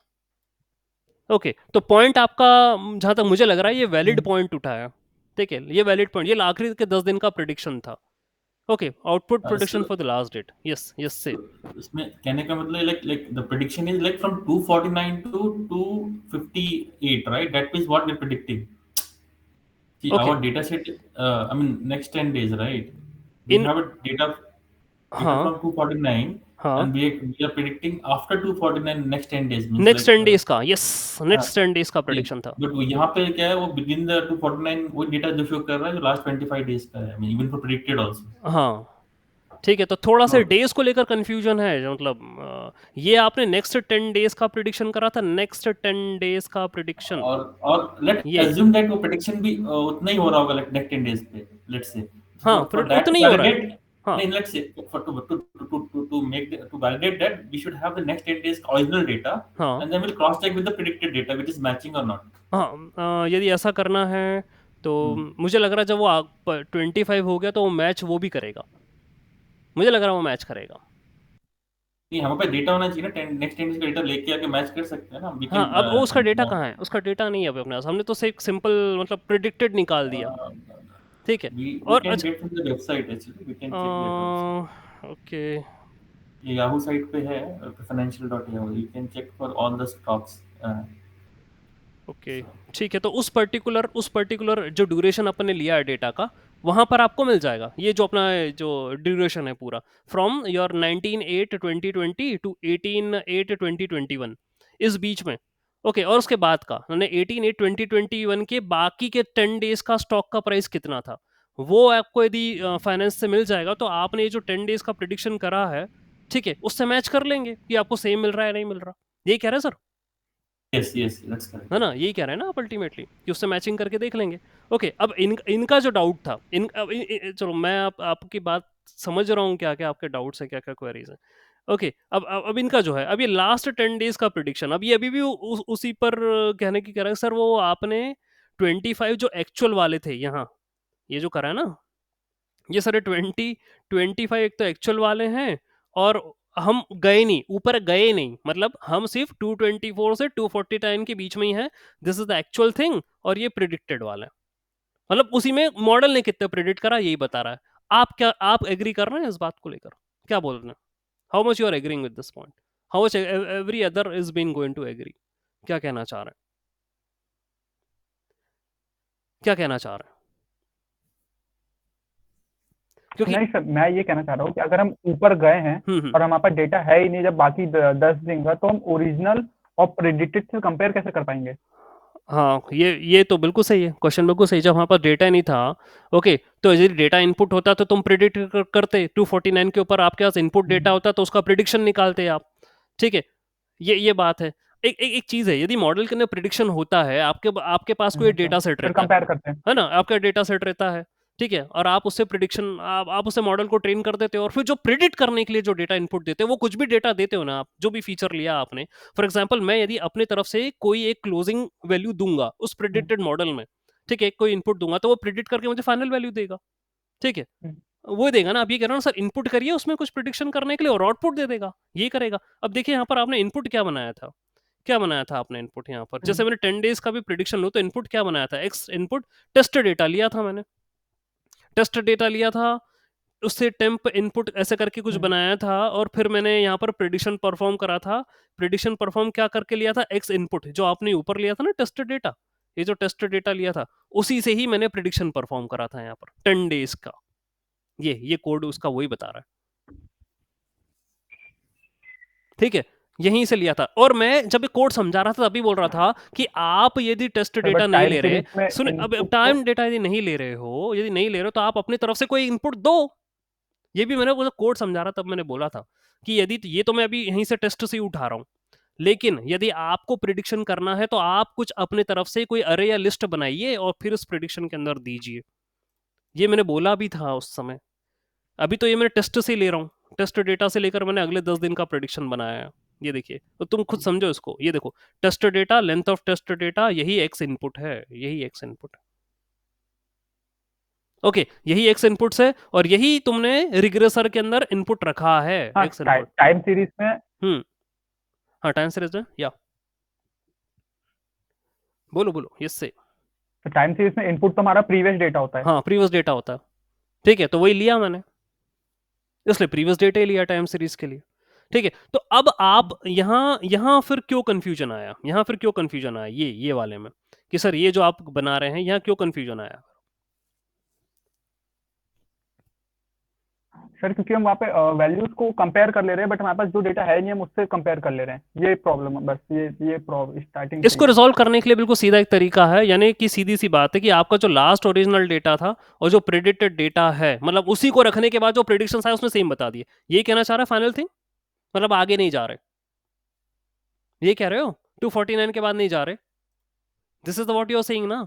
okay. तो पॉइंट आपका जहां तक मुझे लग रहा है ये वैलिड पॉइंट उठाया, ठीक है, ये वैलिड पॉइंट, ये आखिरी के 10 दिन का प्रिडिक्शन था, okay. Output prediction for the last date, yes yes से इसमें कहने का मतलब like the prediction is like from 249 to 258, right? That means what we are predicting. See, Okay. our data set, I mean, next 10 days, right? We In- have a data हाँ from 249, हाँ, and we are predicting after 249 next 10 days. Means next 10 days का, yes next हाँ, 10 days का prediction था, but यहाँ पे क्या है, वो विदिन द 249 वो डेटा जो शो कर रहा है जो लास्ट 25 डेज का है, I mean, even for predicted also. हाँ ठीक है। तो थोड़ा सा हाँ। डेज को लेकर कंफ्यूजन है, जो मतलब ये आपने नेक्स्ट 10 डेज का प्रिडिक्शन करा था, नेक्स्ट 10 डेज का प्रिडिक्शन, और लेट ये- assume that वो prediction भी उतना ही हो रहा होगा like next 10 days पे, let's say. हाँ, For फिर that उतना to ही हो रहा है, validate, हाँ नहीं, let's say to validate that we should have the next 10 days original data, हाँ and then we'll cross check with the predicted data which is matching or not. हाँ, यदि ऐसा करना है तो मुझे लग रहा है जब वो 25 हो गया तो वो मैच वो भी करेगा, मुझे लग रहा है वो मैच करेगा। नहीं, हमारे पास डेटा होना चाहिए ना, नेक्स्ट 10 days का डेटा लेके आके मैच कर सकते हैं ना, we हाँ can, अब वो उसका डेटा कहाँ है, उसका डेटा नहीं है अभी अपने पास, हमने तो सिर्फ सिंपल मतलब प्रिडिक्टेड निकाल दिया, ठीक है। we और can get from the website actually, we can check that also. Okay ये Yahoo साइट पे है, financial.yahoo, you can check for all the stocks. Okay ठीक है। तो उस पर्टिकुलर जो ड्यूरेशन अपन ने लिया है डेटा का, वहाँ पर आपको मिल जाएगा ये जो अपना जो ड्यूरेशन है पूरा, फ्रॉम योर 19/8/2020 टू 18/8/2021, इस बीच में ओके, और उसके बाद का मैंने 18/8/2021 के बाकी के 10 डेज का स्टॉक का प्राइस कितना था, वो आपको यदि फाइनेंस से मिल जाएगा तो आपने ये जो 10 डेज का प्रिडिक्शन करा है, ठीक है, उससे मैच कर लेंगे कि आपको सेम मिल रहा है नहीं मिल रहा। यही कह रहे हैं sir, Yes, yes, that's correct. है ना, यही कह रहे हैं ना आप अल्टीमेटली कि उससे मैचिंग करके देख लेंगे। ओके, अब इनका जो डाउट था चलो मैं आपकी बात समझ रहा हूँ, क्या क्या आपके डाउट्स है, क्या क्या क्वेरीज है। ओके, अब इनका जो है, अब ये लास्ट 10 डेज का प्रिडिक्शन, अब ये अभी भी उसी पर कहने की कह रहे हैं सर, वो आपने 25 जो एक्चुअल वाले थे यहाँ, ये जो करा है ना, ये सारे 25 एक तो एक्चुअल वाले हैं, और हम गए नहीं, ऊपर गए नहीं, मतलब हम सिर्फ 224 से 249 के बीच में ही है। This is the actual thing, और ये प्रिडिक्टेड वाला है, मतलब उसी में मॉडल ने कितने प्रिडिक्ट करा यही बता रहा है। आप एग्री कर रहे हैं इस बात को लेकर, क्या बोल रहे हैं, how much you are agreeing with this point, how much every other is been going to agree, क्या कहना चाह रहे हैं, क्या कहना चाह रहे हैं, क्योंकि नहीं सर, मैं ये कहना चाह रहा हूँ कि अगर हम ऊपर गए हैं हम्म, और हमारे पास डेटा है ही नहीं, जब बाकी 10 दिन का, तो हम ओरिजिनल और प्रेडिक्टेड से कंपेयर कैसे कर पाएंगे? हाँ, ये तो बिल्कुल सही है, क्वेश्चन बिल्कुल सही। जब हमारे पास डेटा नहीं था, ओके, तो यदि डेटा इनपुट होता तो तुम प्रिडिक्ट करते, 249 के ऊपर आपके पास इनपुट डेटा होता तो उसका प्रिडिक्शन निकालते आप, ठीक है, ये बात है। एक चीज है, यदि मॉडल के अंदर प्रिडिक्शन होता है, आपके पास कोई डेटा सेट फिर रहता कंपेयर करते हैं। है ना, आपका डेटा सेट रहता है, ठीक है, और आप उससे प्रिडिक्शन, आप उसे मॉडल को ट्रेन कर देते हो, और फिर जो प्रिडिक्ट करने के लिए जो डेटा इनपुट देते हो, वो कुछ भी डेटा देते हो ना आप, जो भी फीचर लिया आपने, फॉर एग्जांपल मैं यदि अपने तरफ से कोई एक क्लोजिंग वैल्यू दूंगा उस प्रिडिक्टेड मॉडल में, ठीक है, कोई इनपुट दूंगा तो वो प्रिडिक्ट करके मुझे फाइनल वैल्यू देगा, ठीक है, वो देगा ना। आप ये कह रहे हो ना सर, इनपुट करिए उसमें कुछ प्रिडिक्शन करने के लिए, और आउटपुट दे देगा, ये करेगा। अब देखिए यहाँ पर आपने इनपुट क्या बनाया था, क्या बनाया था आपने इनपुट यहाँ पर, जैसे मैंने 10 डेज का भी प्रिडिक्शन लो तो इनपुट क्या बनाया था, एक्स इनपुट टेस्ट डेटा लिया था मैंने, टेस्ट डेटा लिया था, उससे टेम्प इनपुट ऐसे करके कुछ बनाया था, और फिर मैंने यहाँ पर प्रिडिक्शन परफॉर्म करा था। प्रिडिक्शन परफॉर्म क्या करके लिया था, एक्स इनपुट जो आपने ऊपर लिया था ना टेस्ट डेटा, ये जो टेस्ट डेटा लिया था उसी से ही मैंने प्रिडिक्शन परफॉर्म करा था यहाँ पर 10 डेज का। ये कोड उसका वही बता रहा है, ठीक है, यहीं से लिया था। और मैं जब कोड समझा रहा था तभी बोल रहा था कि आप यदि टेस्ट डेटा नहीं टाइम ले रहे, सीरीज में सुन, अब इनपुट टाइम डेटा यदि नहीं ले रहे हो, यदि नहीं ले रहे हो तो आप अपनी तरफ से कोई इनपुट दो। ये भी मैंने वो कोड समझा रहा, तब मैंने बोला था कि यदि ये तो मैं अभी यहीं से टेस्ट से ही उठा रहा हूं, लेकिन यदि आपको प्रिडिक्शन करना है तो आप कुछ अपने तरफ से कोई अरे या लिस्ट बनाइए और फिर उस प्रिडिक्शन के अंदर दीजिए। ये मैंने बोला भी था उस समय। अभी तो ये मैं टेस्ट से ले रहा हूँ, टेस्ट डेटा से लेकर मैंने अगले 10 दिन का प्रेडिक्शन बनाया है। ये देखिए, तो तुम खुद समझो इसको, ये देखो, test data, length of test data, यही एक्स इनपुट है, यही एक्स इनपुट है, ओके, यही एक्स इनपुट है, और यही तुमने रिग्रेसर के अंदर इनपुट रखा है, हाँ, एक्स इनपुट। टाइम सीरीज में हाँ, टाइम सीरीज में, या बोलो बोलो, यस से। टाइम सीरीज में इनपुट तो हमारा प्रीवियस डेटा होता है। हाँ, प्रीवियस डेटा होता है, ठीक है, तो वही लिया मैंने, इसलिए प्रीवियस डेटा ही लिया टाइम सीरीज के लिए, ठीक है। तो अब आप यहाँ फिर क्यों कंफ्यूजन आया, यहाँ फिर क्यों कंफ्यूजन आया ये वाले में, कि सर ये जो आप बना रहे हैं यहाँ क्यों कंफ्यूजन आया? सर क्योंकि हम वहाँ पे वैल्यूज को कंपेयर कर ले रहे हैं, बट हमारे पास जो डेटा है नहीं, हम उससे कंपेयर कर ले रहे हैं। ये प्रॉब्लम है बस, ये प्रॉब्लम स्टार्टिंग। इसको रिजॉल्व करने के लिए बिल्कुल सीधा एक तरीका है, यानी कि सीधी सी बात है कि आपका जो लास्ट ओरिजिनल डेटा था और जो प्रेडिक्टेड डेटा है, मतलब उसी को रखने के बाद जो प्रेडिक्शन आया उसमें सेम बता दिए। ये कहना चाह रहा है फाइनल थिंग, मतलब आगे नहीं जा रहे, ये कह रहे हो 249 के बाद नहीं जा रहे, this is what you are saying ना,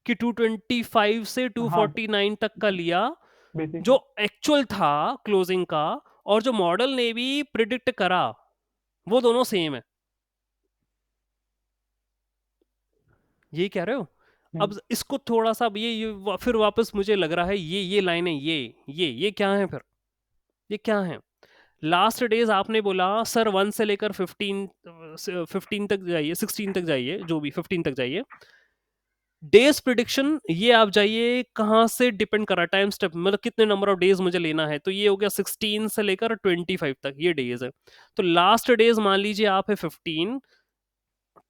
कि 225 से 249 तक का लिया जो एक्चुअल था क्लोजिंग का, और जो मॉडल ने भी प्रिडिक्ट करा, वो दोनों सेम है, ये कह रहे हो? अब इसको थोड़ा सा ये फिर वापस मुझे लग रहा है ये लाइनें ये क्या है, फिर ये क्या है? लास्ट डेज आपने बोला सर 1 से लेकर 15 तक जाइए, 16 तक जाइए, जो भी 15 तक जाइए। डेज प्रिडिक्शन ये आप जाइए कहाँ से डिपेंड कर रहा है, टाइम स्टेप, मतलब कितने नंबर ऑफ डेज मुझे लेना है, तो ये हो गया 16 से लेकर 25 तक, ये डेज है। तो लास्ट डेज मान लीजिए आप है 15,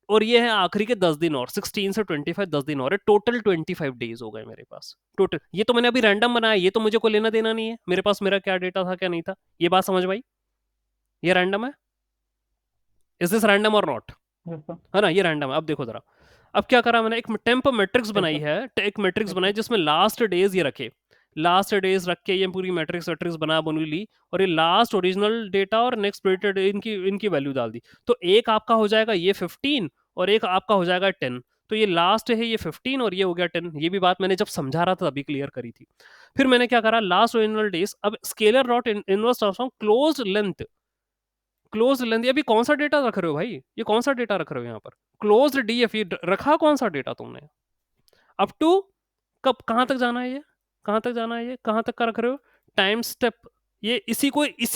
और ये है आखिरी के 10 दिन, और 16 से 25 10 दिन और है, टोटल 25 डेज हो गए मेरे पास टोटल। ये तो मैंने अभी रैंडम बनाया, ये तो मुझे कोई लेना देना नहीं है, मेरे पास मेरा क्या डेटा था क्या नहीं था, ये बात समझ भाई, ये रैंडम है, इज दिस रैंडम और नॉट? Yes, sir. है ना, ये रैंडम है। अब देखो जरा, अब क्या करा मैंने, एक टेम्प मैट्रिक्स Yes, बनाई sir. है, एक मैट्रिक्स Yes, बनाई sir. जिसमें लास्ट डेज ये रखे, लास्ट डेज रख के ये पूरी मैट्रिक्स वैट्रिक्स बनी ली, और ये लास्ट ओरिजिनल डेटा और नेक्स्ट प्रिडिक्टेड इनकी इनकी वैल्यू डाल दी। तो एक आपका हो जाएगा ये 15 और एक आपका हो जाएगा 10। तो ये लास्ट है ये 15 और ये हो गया 10। ये भी बात मैंने जब समझा रहा था तभी क्लियर करी थी। फिर मैंने क्या करा, लास्ट ओरिजिनल डेज, अब scaler dot inverse transform close length, close length, अभी कौन सा डेटा रख रहे हो भाई, ये कौन सा डेटा रख रहे हो यहाँ पर, क्लोज्ड डीएफ, ये रखा कौन सा डेटा तुमने, अप टू कब, कहाँ तक जाना है ये, कहाँ तक जाना है ये, कहाँ तक का रख रहे हो, टाइम स्टेप, ये इसी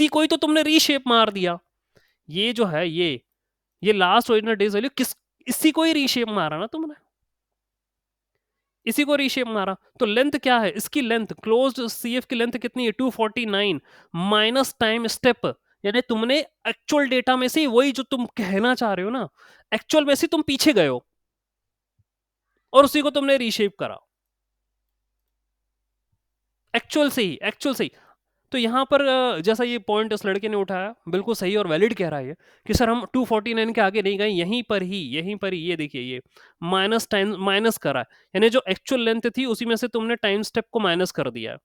को ही तो तुमने रीशेप मार दिया। ये जो है ये लास्ट ओरिजिनल डेज वैल्यू किस, इसी को ही रीशेप मारा ना तुमने, इसी को रीशेप मारा। तो लेंथ क्या है इसकी, लेंथ क्लोज्ड सीएफ की लेंथ कितनी है 249 माइनस टाइम स्टेप, यानी तुमने एक्चुअल डेटा में से वही जो तुम कहना चाह रहे हो ना, एक्चुअल में से तुम पीछे गए हो और उसी को तुमने रीशेप करा एक्चुअल से ही, एक्चुअल से ही। तो यहाँ पर जैसा ये पॉइंट इस लड़के ने उठाया, बिल्कुल सही और वैलिड कह रहा है ये, कि सर हम 249 के आगे नहीं गए, यहीं पर ही ये देखिए ये माइनस टाइम माइनस करा है, यानी जो एक्चुअल लेंथ थी उसी में से तुमने टाइम स्टेप को माइनस कर दिया है।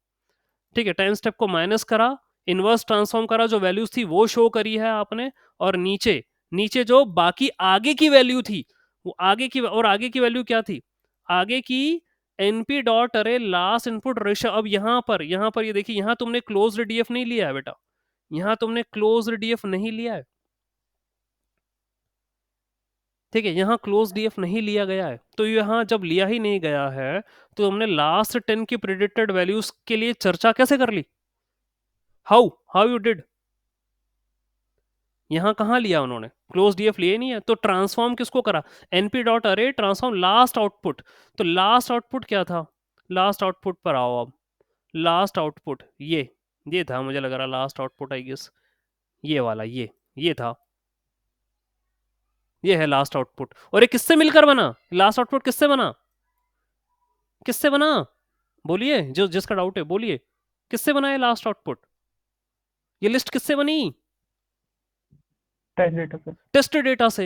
ठीक है, टाइम स्टेप को माइनस करा, इनवर्स ट्रांसफॉर्म करा, जो वैल्यूज थी वो शो करी है आपने, और नीचे नीचे जो बाकी आगे की वैल्यू थी वो आगे की, और आगे की वैल्यू क्या थी, आगे की np डॉट अरे लास्ट इनपुट रेशो। अब यहाँ पर ये देखिए, यहाँ तुमने क्लोज्ड डीएफ नहीं लिया है बेटा, यहाँ तुमने क्लोज्ड डीएफ नहीं लिया है। ठीक है, यहाँ क्लोज डीएफ नहीं लिया गया है, तो यहाँ जब लिया ही नहीं गया है तो हमने लास्ट 10 की प्रिडिक्टेड वैल्यूज के लिए चर्चा कैसे कर ली, हाउ हाउ यू डिड, यहां कहां लिया उन्होंने, क्लोज डीएफ लिए नहीं है, तो ट्रांसफॉर्म किसको करा, np डॉट अरे ट्रांसफॉर्म लास्ट आउटपुट। तो लास्ट आउटपुट क्या था, लास्ट आउटपुट पर आओ अब, लास्ट आउटपुट ये था, मुझे लग रहा लास्ट आउटपुट आई गेस ये वाला, ये था, ये है लास्ट आउटपुट। और ये किससे मिलकर बना, लास्ट आउटपुट किससे बना, किससे बना, बोलिए, जो जिसका डाउट है बोलिए, किससे बना है लास्ट आउटपुट, ये लिस्ट किससे बनी, टेस्ट डेटा से। टेस्ट डेटा से।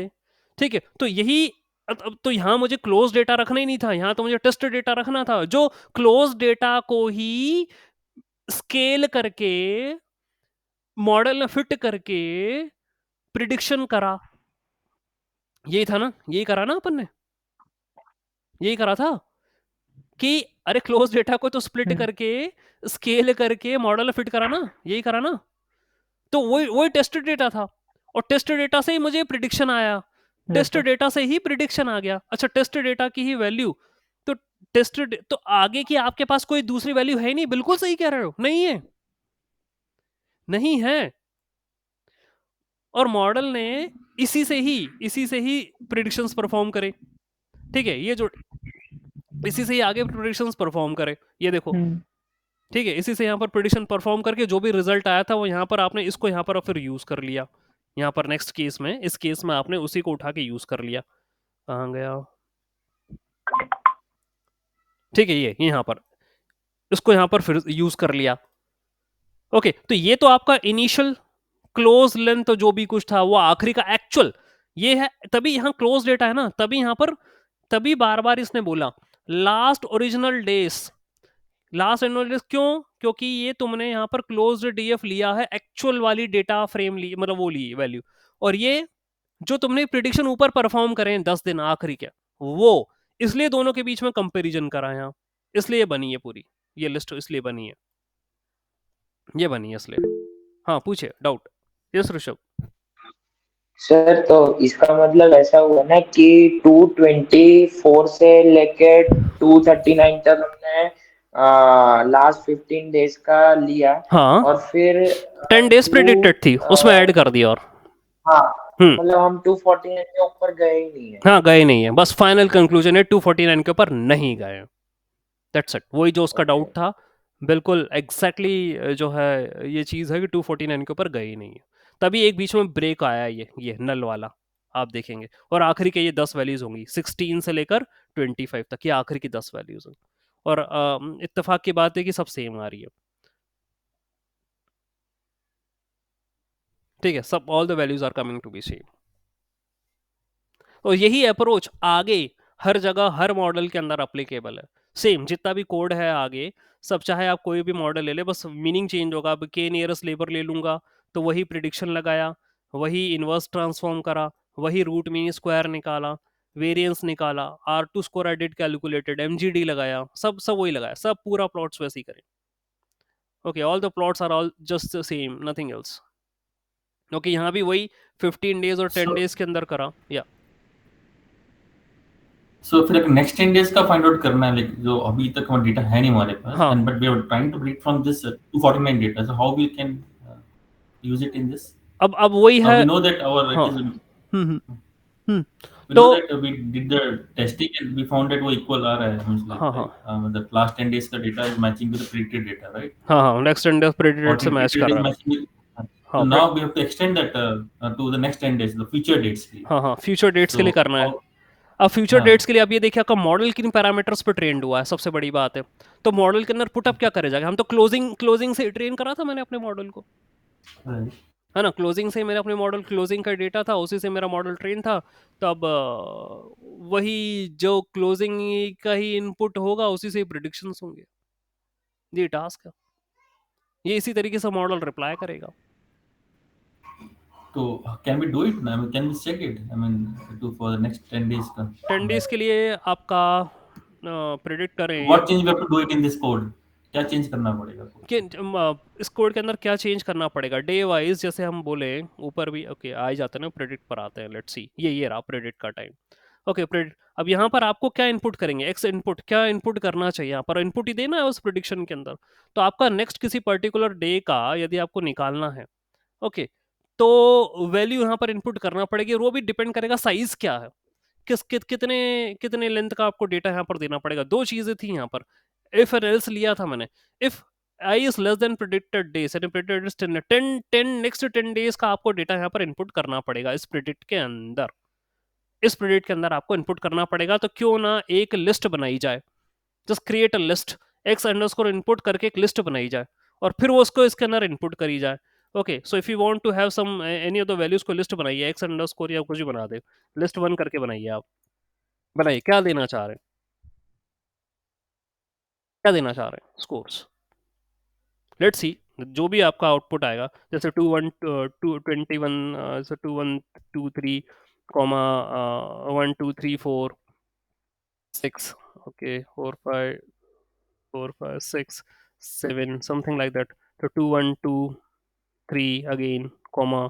ठीक है, तो यही, अब तो यहां मुझे क्लोज डेटा रखना ही नहीं था, यहां तो मुझे टेस्ट डेटा रखना था, जो क्लोज डेटा को ही स्केल करके मॉडल में फिट करके प्रिडिक्शन करा, यही था ना, यही करा ना अपन ने, यही करा था कि अरे क्लोज डेटा को तो स्प्लिट करके स्केल करके मॉडल में फिट करा ना, यही करा ना। तो वही टेस्ट डेटा था, और टेस्ट डेटा से ही मुझे प्रिडिक्शन आया, टेस्ट डेटा से ही प्रिडिक्शन आ गया। अच्छा, टेस्ट डेटा की ही वैल्यू, तो तो आगे की आपके पास कोई दूसरी वैल्यू है नहीं, बिल्कुल सही कह रहे हो, नहीं है, नहीं है। और मॉडल ने इसी से ही प्रिडिक्शंस परफॉर्म करे। ठीक है, ये जो इसी से ही आगे प्रिडिक्शंस परफॉर्म करे, ये देखो। ठीक है, इसी से यहाँ पर प्रिडिक्शन परफॉर्म करके जो भी रिजल्ट आया था वो यहाँ पर आपने इसको यहाँ पर फिर यूज कर लिया, यहाँ पर नेक्स्ट केस में, इस केस में आपने उसी को उठा के यूज कर लिया। कहाँ गया, ठीक है, ये यहाँ पर इसको यहाँ पर फिर यूज कर लिया। ओके, तो ये तो आपका इनिशियल क्लोज लेंथ जो भी कुछ था वो आखिरी का एक्चुअल ये है, तभी यहाँ क्लोज डेटा है ना, तभी यहाँ पर, तभी बार बार इसने बोला last original days, last original days क्यों, क्योंकि ये तुमने यहाँ पर क्लोज्ड डीएफ लिया है, एक्चुअल वाली डेटा फ्रेम ली, मतलब वो ली वैल्यू, और ये जो तुमने प्रिडिक्शन ऊपर परफॉर्म करे हैं 10 दिन आखिरी के, वो, इसलिए दोनों के बीच में कंपैरिजन करा है यहाँ, इसलिए बनी है पूरी ये लिस्ट, इसलिए बनी है, ये बनी है इसलिए। हाँ पूछे डाउट, यस ऋषभ। सर तो इसका मतलब ऐसा हुआ ना कि 224 से लेके 239 तक हमने लास्ट 15 डेज का लिया, हाँ, और फिर 10 डेज प्रेडिक्टेड थी, उसमें ऐड कर दिया, और हाँ मतलब हम 249 के ऊपर गए ही नहीं है। हाँ गए नहीं है, बस फाइनल कंक्लूजन है 249 के ऊपर नहीं गए, दैट्स इट। वही जो उसका डाउट था, बिल्कुल एग्जैक्टली जो है ये चीज है कि 249 के ऊपर गए ही नहीं है, तभी एक बीच में ब्रेक आया ये नल वाला, आप देखेंगे। और आखिरी के ये 10 वैल्यूज होंगी 16 से लेकर 25 तक, ये आखिरी की 10 वैल्यूज हैं, और इत्तेफाक की बात है कि सब सेम आ रही है। ठीक है, सब all the values are coming to be same. और यही अप्रोच आगे हर जगह हर मॉडल के अंदर अप्लीकेबल है। सेम जितना भी कोड है आगे सब, चाहे आप कोई भी मॉडल ले ले, बस मीनिंग चेंज होगा। अब के नियरेस्ट लेबर ले लूंगा तो वही प्रिडिक्शन लगाया, वही इन्वर्स ट्रांसफॉर्म करा, वही रूट मीन स्क्वायर निकाला, वेरिएंस निकाला, R2 score I did calculated, MGD लगाया, सब सब वही लगाया, सब पूरा प्लॉट्स वैसे ही करें। Okay, all the plots are all just the same, nothing else. Okay, यहाँ भी वही 15 डेज और 10 So- डेज के अंदर करा। या सो फिर नेक्स्ट 10 डेज का फाइंड आउट करना है, लाइक जो अभी तक हमारा डेटा है नहीं हमारे पास, हाँ। And but we are trying to predict from this 249 data, so how we can use it in this? अब वही है। वी नो दैट आवर हाँ। It is, hmm. we तो know that we did the testing and we found that वो equal आ रहा है, means like हाँ, the last 10 days का data is matching with the predicted data, right? हाँ हाँ, next 10 days predicted Or से match predicted कर is रहा है। matching with, हाँ, so now we have to extend that to the next 10 days, the future dates के लिए. हाँ हाँ, फ्यूचर डेट्स के लिए So करना है। how- अब फ्यूचर हाँ, डेट्स के लिए आप ये देखिए आपका मॉडल किन पैरामीटर्स पे ट्रेंड हुआ है, सबसे बड़ी बात है। तो मॉडल के अंदर पुटअप क्या करे जाएगा? हम तो क्लोजिंग से ट्रेन करा था मैंने अपने मॉडल को, right. है ना। क्लोजिंग से मेरा अपने मॉडल, क्लोजिंग का डेटा था, उसी से मेरा मॉडल ट्रेन था। तो अब वही जो क्लोजिंग का ही इनपुट होगा उसी से ही प्रिडिक्शंस होंगे। ये टास्क है, ये इसी तरीके से मॉडल रिप्लाई करेगा। So can we do it? I mean, can we check it? I mean, to for the next 10 days का. 10 डेज के लिए आपका प्रिडिक्ट करें What change we have to do it in this code? क्या change करना पड़ेगा? कि इस कोड के अंदर क्या चेंज करना पड़ेगा डे वाइज। जैसे हम बोले ऊपर भी, ओके आ ही जाते हैं ना, प्रेडिक्ट पर आते हैं। लेट्स सी, ये रहा प्रेडिक्ट का टाइम। Okay, predict. अब यहाँ पर आपको क्या इनपुट करेंगे? एक्स इनपुट, क्या इनपुट करना चाहिए यहाँ पर? इनपुट ही देना है उस प्रिडिक्शन के अंदर। तो आपका नेक्स्ट किसी पर्टिकुलर डे का यदि आपको निकालना है, ओके, तो वैल्यू यहाँ पर इनपुट करना पड़ेगी। और वो भी डिपेंड करेगा साइज क्या है, कितने कितने लेंथ का आपको डेटा यहाँ पर देना पड़ेगा। दो चीजें थी यहाँ पर, इफ एंड एल्स लिया था मैंने। If I is less than predicted days, यानी प्रेडिक्टेड 10 नेक्स्ट 10 डेज का आपको डेटा यहाँ पर इनपुट करना पड़ेगा इस प्रेडिक्ट के अंदर। इस प्रेडिक्ट के अंदर आपको इनपुट करना पड़ेगा। तो क्यों ना एक लिस्ट बनाई जाए, just create a list, x underscore input करके एक लिस्ट बनाई जाए और फिर वो उसको इसके अंदर इनपुट करी जाए। Okay, so if you want to have some any of the values को लिस्ट बनाइए, एक्स अंडरस्कोर या कुछ भी बना दे, लिस्ट 1 करके बनाइए। आप बनाइए, क्या देना चाह रहे हैं, क्या देना चाह रहे हैं स्कोर्स। लेट्स सी, जो भी आपका आउटपुट आएगा, जैसे 21 जैसे 2123 comma 1234 6, okay 4546 7 something like that. तो 2123 again comma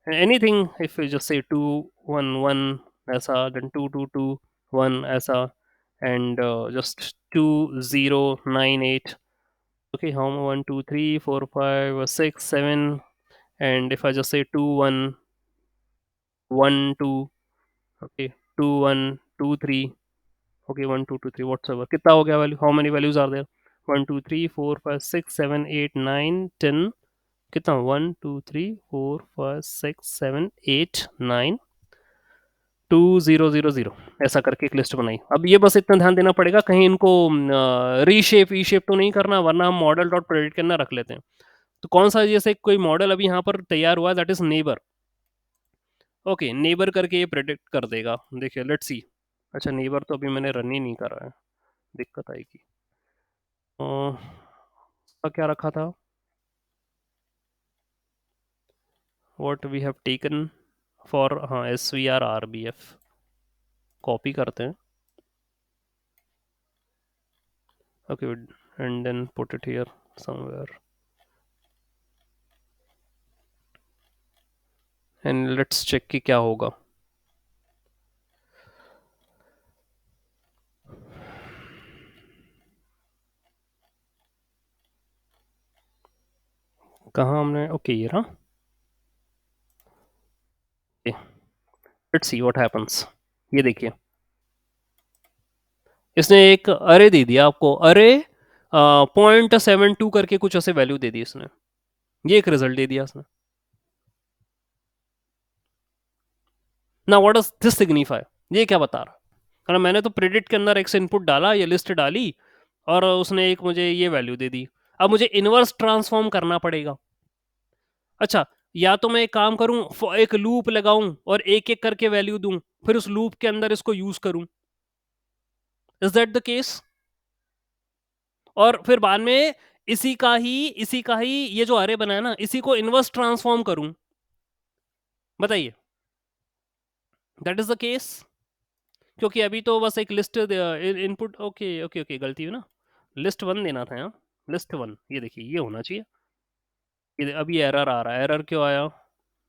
anything, if you just say 211 ऐसा, then 2221 ऐसा, and just 2098. Okay, how 1 2 3 4 5 6 7, and if I just say 2112, okay 2123, okay 1 2 2 3 whatsoever, कितना हो गया value? How many values are there? 1 2 3 4 5 6 7 8 9 10, कितना? 1 2 3 4 5 6 7 8 9 2000 ऐसा करके एक लिस्ट बनाई। अब ये बस इतना ध्यान देना पड़ेगा कहीं इनको रीशेप ईशेप तो नहीं करना, वरना हम मॉडल डॉट प्रेडिक्ट करना रख लेते हैं। तो कौन सा, जैसे कोई मॉडल अभी यहाँ पर तैयार हुआ है, that is neighbour. Okay, neighbour करके ये प्रेडिक्ट कर देगा। देखिए, लेट्स सी। अच्छा, नेबर तो अभी मैंने रन ही नहीं करा है, दिक्कत आएगी। क्या रखा था, what we have taken for, हाँ SVR RBF, कॉपी करते हैं। Okay, and then put it here somewhere, and let's check कि क्या होगा। कहाँ हमने, ओके ये रहा। Let's see what happens. ये देखिए, इसने एक अरे दे दिया आपको, अरे 0.72 करके कुछ ऐसे वैल्यू दे दी इसने। ये एक रिजल्ट दे दिया इसने। ना व्हाट डज दिस सिग्निफाई, ये क्या बता रहा? कारण मैंने तो प्रेडिक्ट के अंदर एक इनपुट डाला, ये लिस्ट डाली, और उसने एक मुझे ये वैल्यू दे दी। अब मुझे इनवर्स ट्रांसफॉर्म करना पड़ेगा। अच्छा, या तो मैं एक काम करूं, एक लूप लगाऊं और एक एक करके वैल्यू दूं, फिर उस लूप के अंदर इसको यूज करूं। Is that the case? और फिर बाद में इसी का ही ये जो अरे बना है ना, इसी को इनवर्स ट्रांसफॉर्म करूं। बताइए, दैट इज द केस? क्योंकि अभी तो बस एक list input, okay okay okay, गलती हुई ना, लिस्ट 1 देना था यहाँ, लिस्ट 1, ये देखिए ये होना चाहिए। अभी एरर आ रहा है, एरर क्यों आया?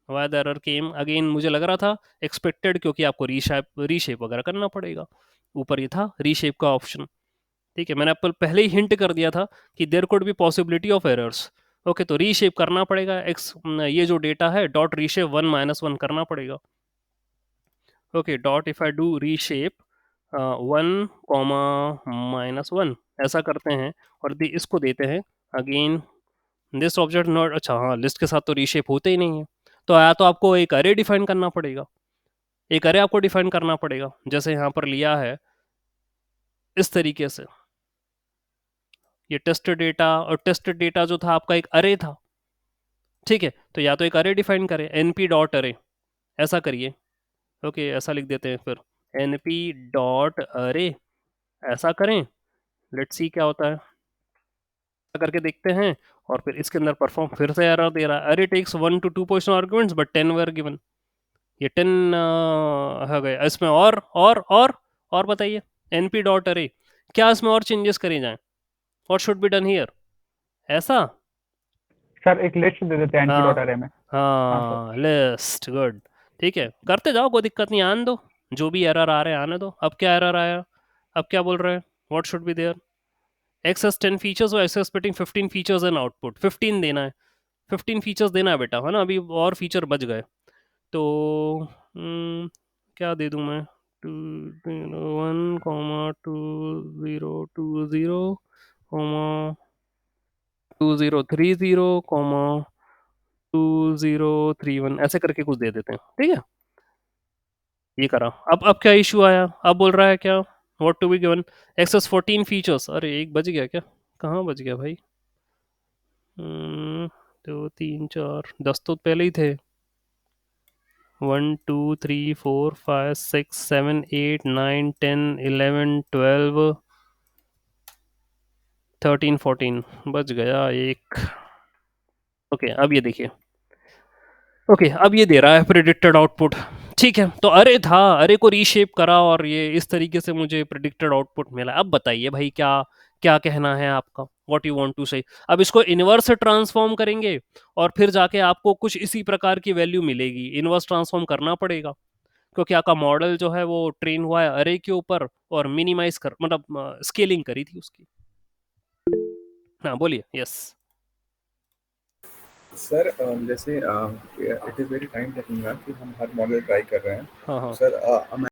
Why the error came again? मुझे लग रहा था एक्सपेक्टेड, क्योंकि आपको रीशेप वगैरह करना पड़ेगा। ऊपर ये था रीशेप का ऑप्शन, ठीक है, मैंने आपको पहले ही हिंट कर दिया था कि there could be possibility of errors. Okay, तो रीशेप करना पड़ेगा, ये जो डेटा है डॉट रीशेप 1 - 1 करना पड़ेगा। Okay, dot if I do reshape 1, -1 ऐसा करते हैं, और इसको देते हैं अगेन दिस ऑब्जेक्ट नॉट, अच्छा हाँ, लिस्ट के साथ तो रीशेप होते ही नहीं है, तो या तो आपको एक अरे डिफाइन करना पड़ेगा, एक अरे आपको डिफाइन करना पड़ेगा, जैसे यहाँ पर लिया है इस तरीके से, ये टेस्ट डेटा, और टेस्ट डेटा जो था आपका एक अरे था, ठीक है, तो या तो एक अरे डिफाइन करें, np डॉट अरे, ऐसा करिए। ओके, ऐसा लिख देते हैं फिर, np डॉट अरे, ऐसा करें, लेट्स सी क्या होता है, ऐसा करके देखते हैं। और फिर इसके अंदर परफॉर्म फिर से एरर दे रहा है, अरे takes 1 to 2 position arguments but 10 were given, ये 10 हो गए। इसमें और बताइए, np डॉट अरे, क्या इसमें और चेंजेस करे जाएं? What should be done here? ऐसा? सर एक लिस्ट दे देते हैं एनपी डॉट अरे में। हाँ, लिस्ट, गुड, ठीक है, करते जाओ, कोई दिक्कत नहीं, आने दो, जो भी एरर आ रहे हैं आने दो। अब क्या एरर आया? अब क्या बोल रहे हैं? What should be there? Access 10 features और access splitting 15 features and output 15 देना है, 15 फीचर्स देना है बेटा, है ना, अभी और फीचर बच गए, तो क्या दे दूं मैं, 201,2020, 2030, 2031, ऐसे करके कुछ दे देते हैं, ठीक है, ये करा। अब क्या इशू आया? अब बोल रहा है क्या, what to be given, x has 14 features, अरे एक बज गया क्या, कहाँ बज गया भाई, 2 3 4 10 तो पहले ही थे, 1 2 3 4 5 6 7 8 9 10 11 12 13 14 बज गया एक। ओके, अब ये देखिए, ओके, अब ये दे रहा है प्रिडिक्टेड आउटपुट, ठीक है, तो अरे था, अरे को रीशेप करा और ये इस तरीके से मुझे प्रिडिक्टेड आउटपुट मिला। अब बताइए भाई, क्या क्या कहना है आपका, व्हाट यू वांट टू से? अब इसको इनवर्स ट्रांसफॉर्म करेंगे और फिर जाके आपको कुछ इसी प्रकार की वैल्यू मिलेगी, इनवर्स ट्रांसफॉर्म करना पड़ेगा, क्योंकि आपका मॉडल जो है वो ट्रेन हुआ है अरे के ऊपर, और मिनिमाइज कर मतलब स्केलिंग करी थी उसकी। हाँ बोलिए, यस। सर जैसे it is very time taking कि हम हर मॉडल ट्राई कर रहे हैं हाँ हाँ सर।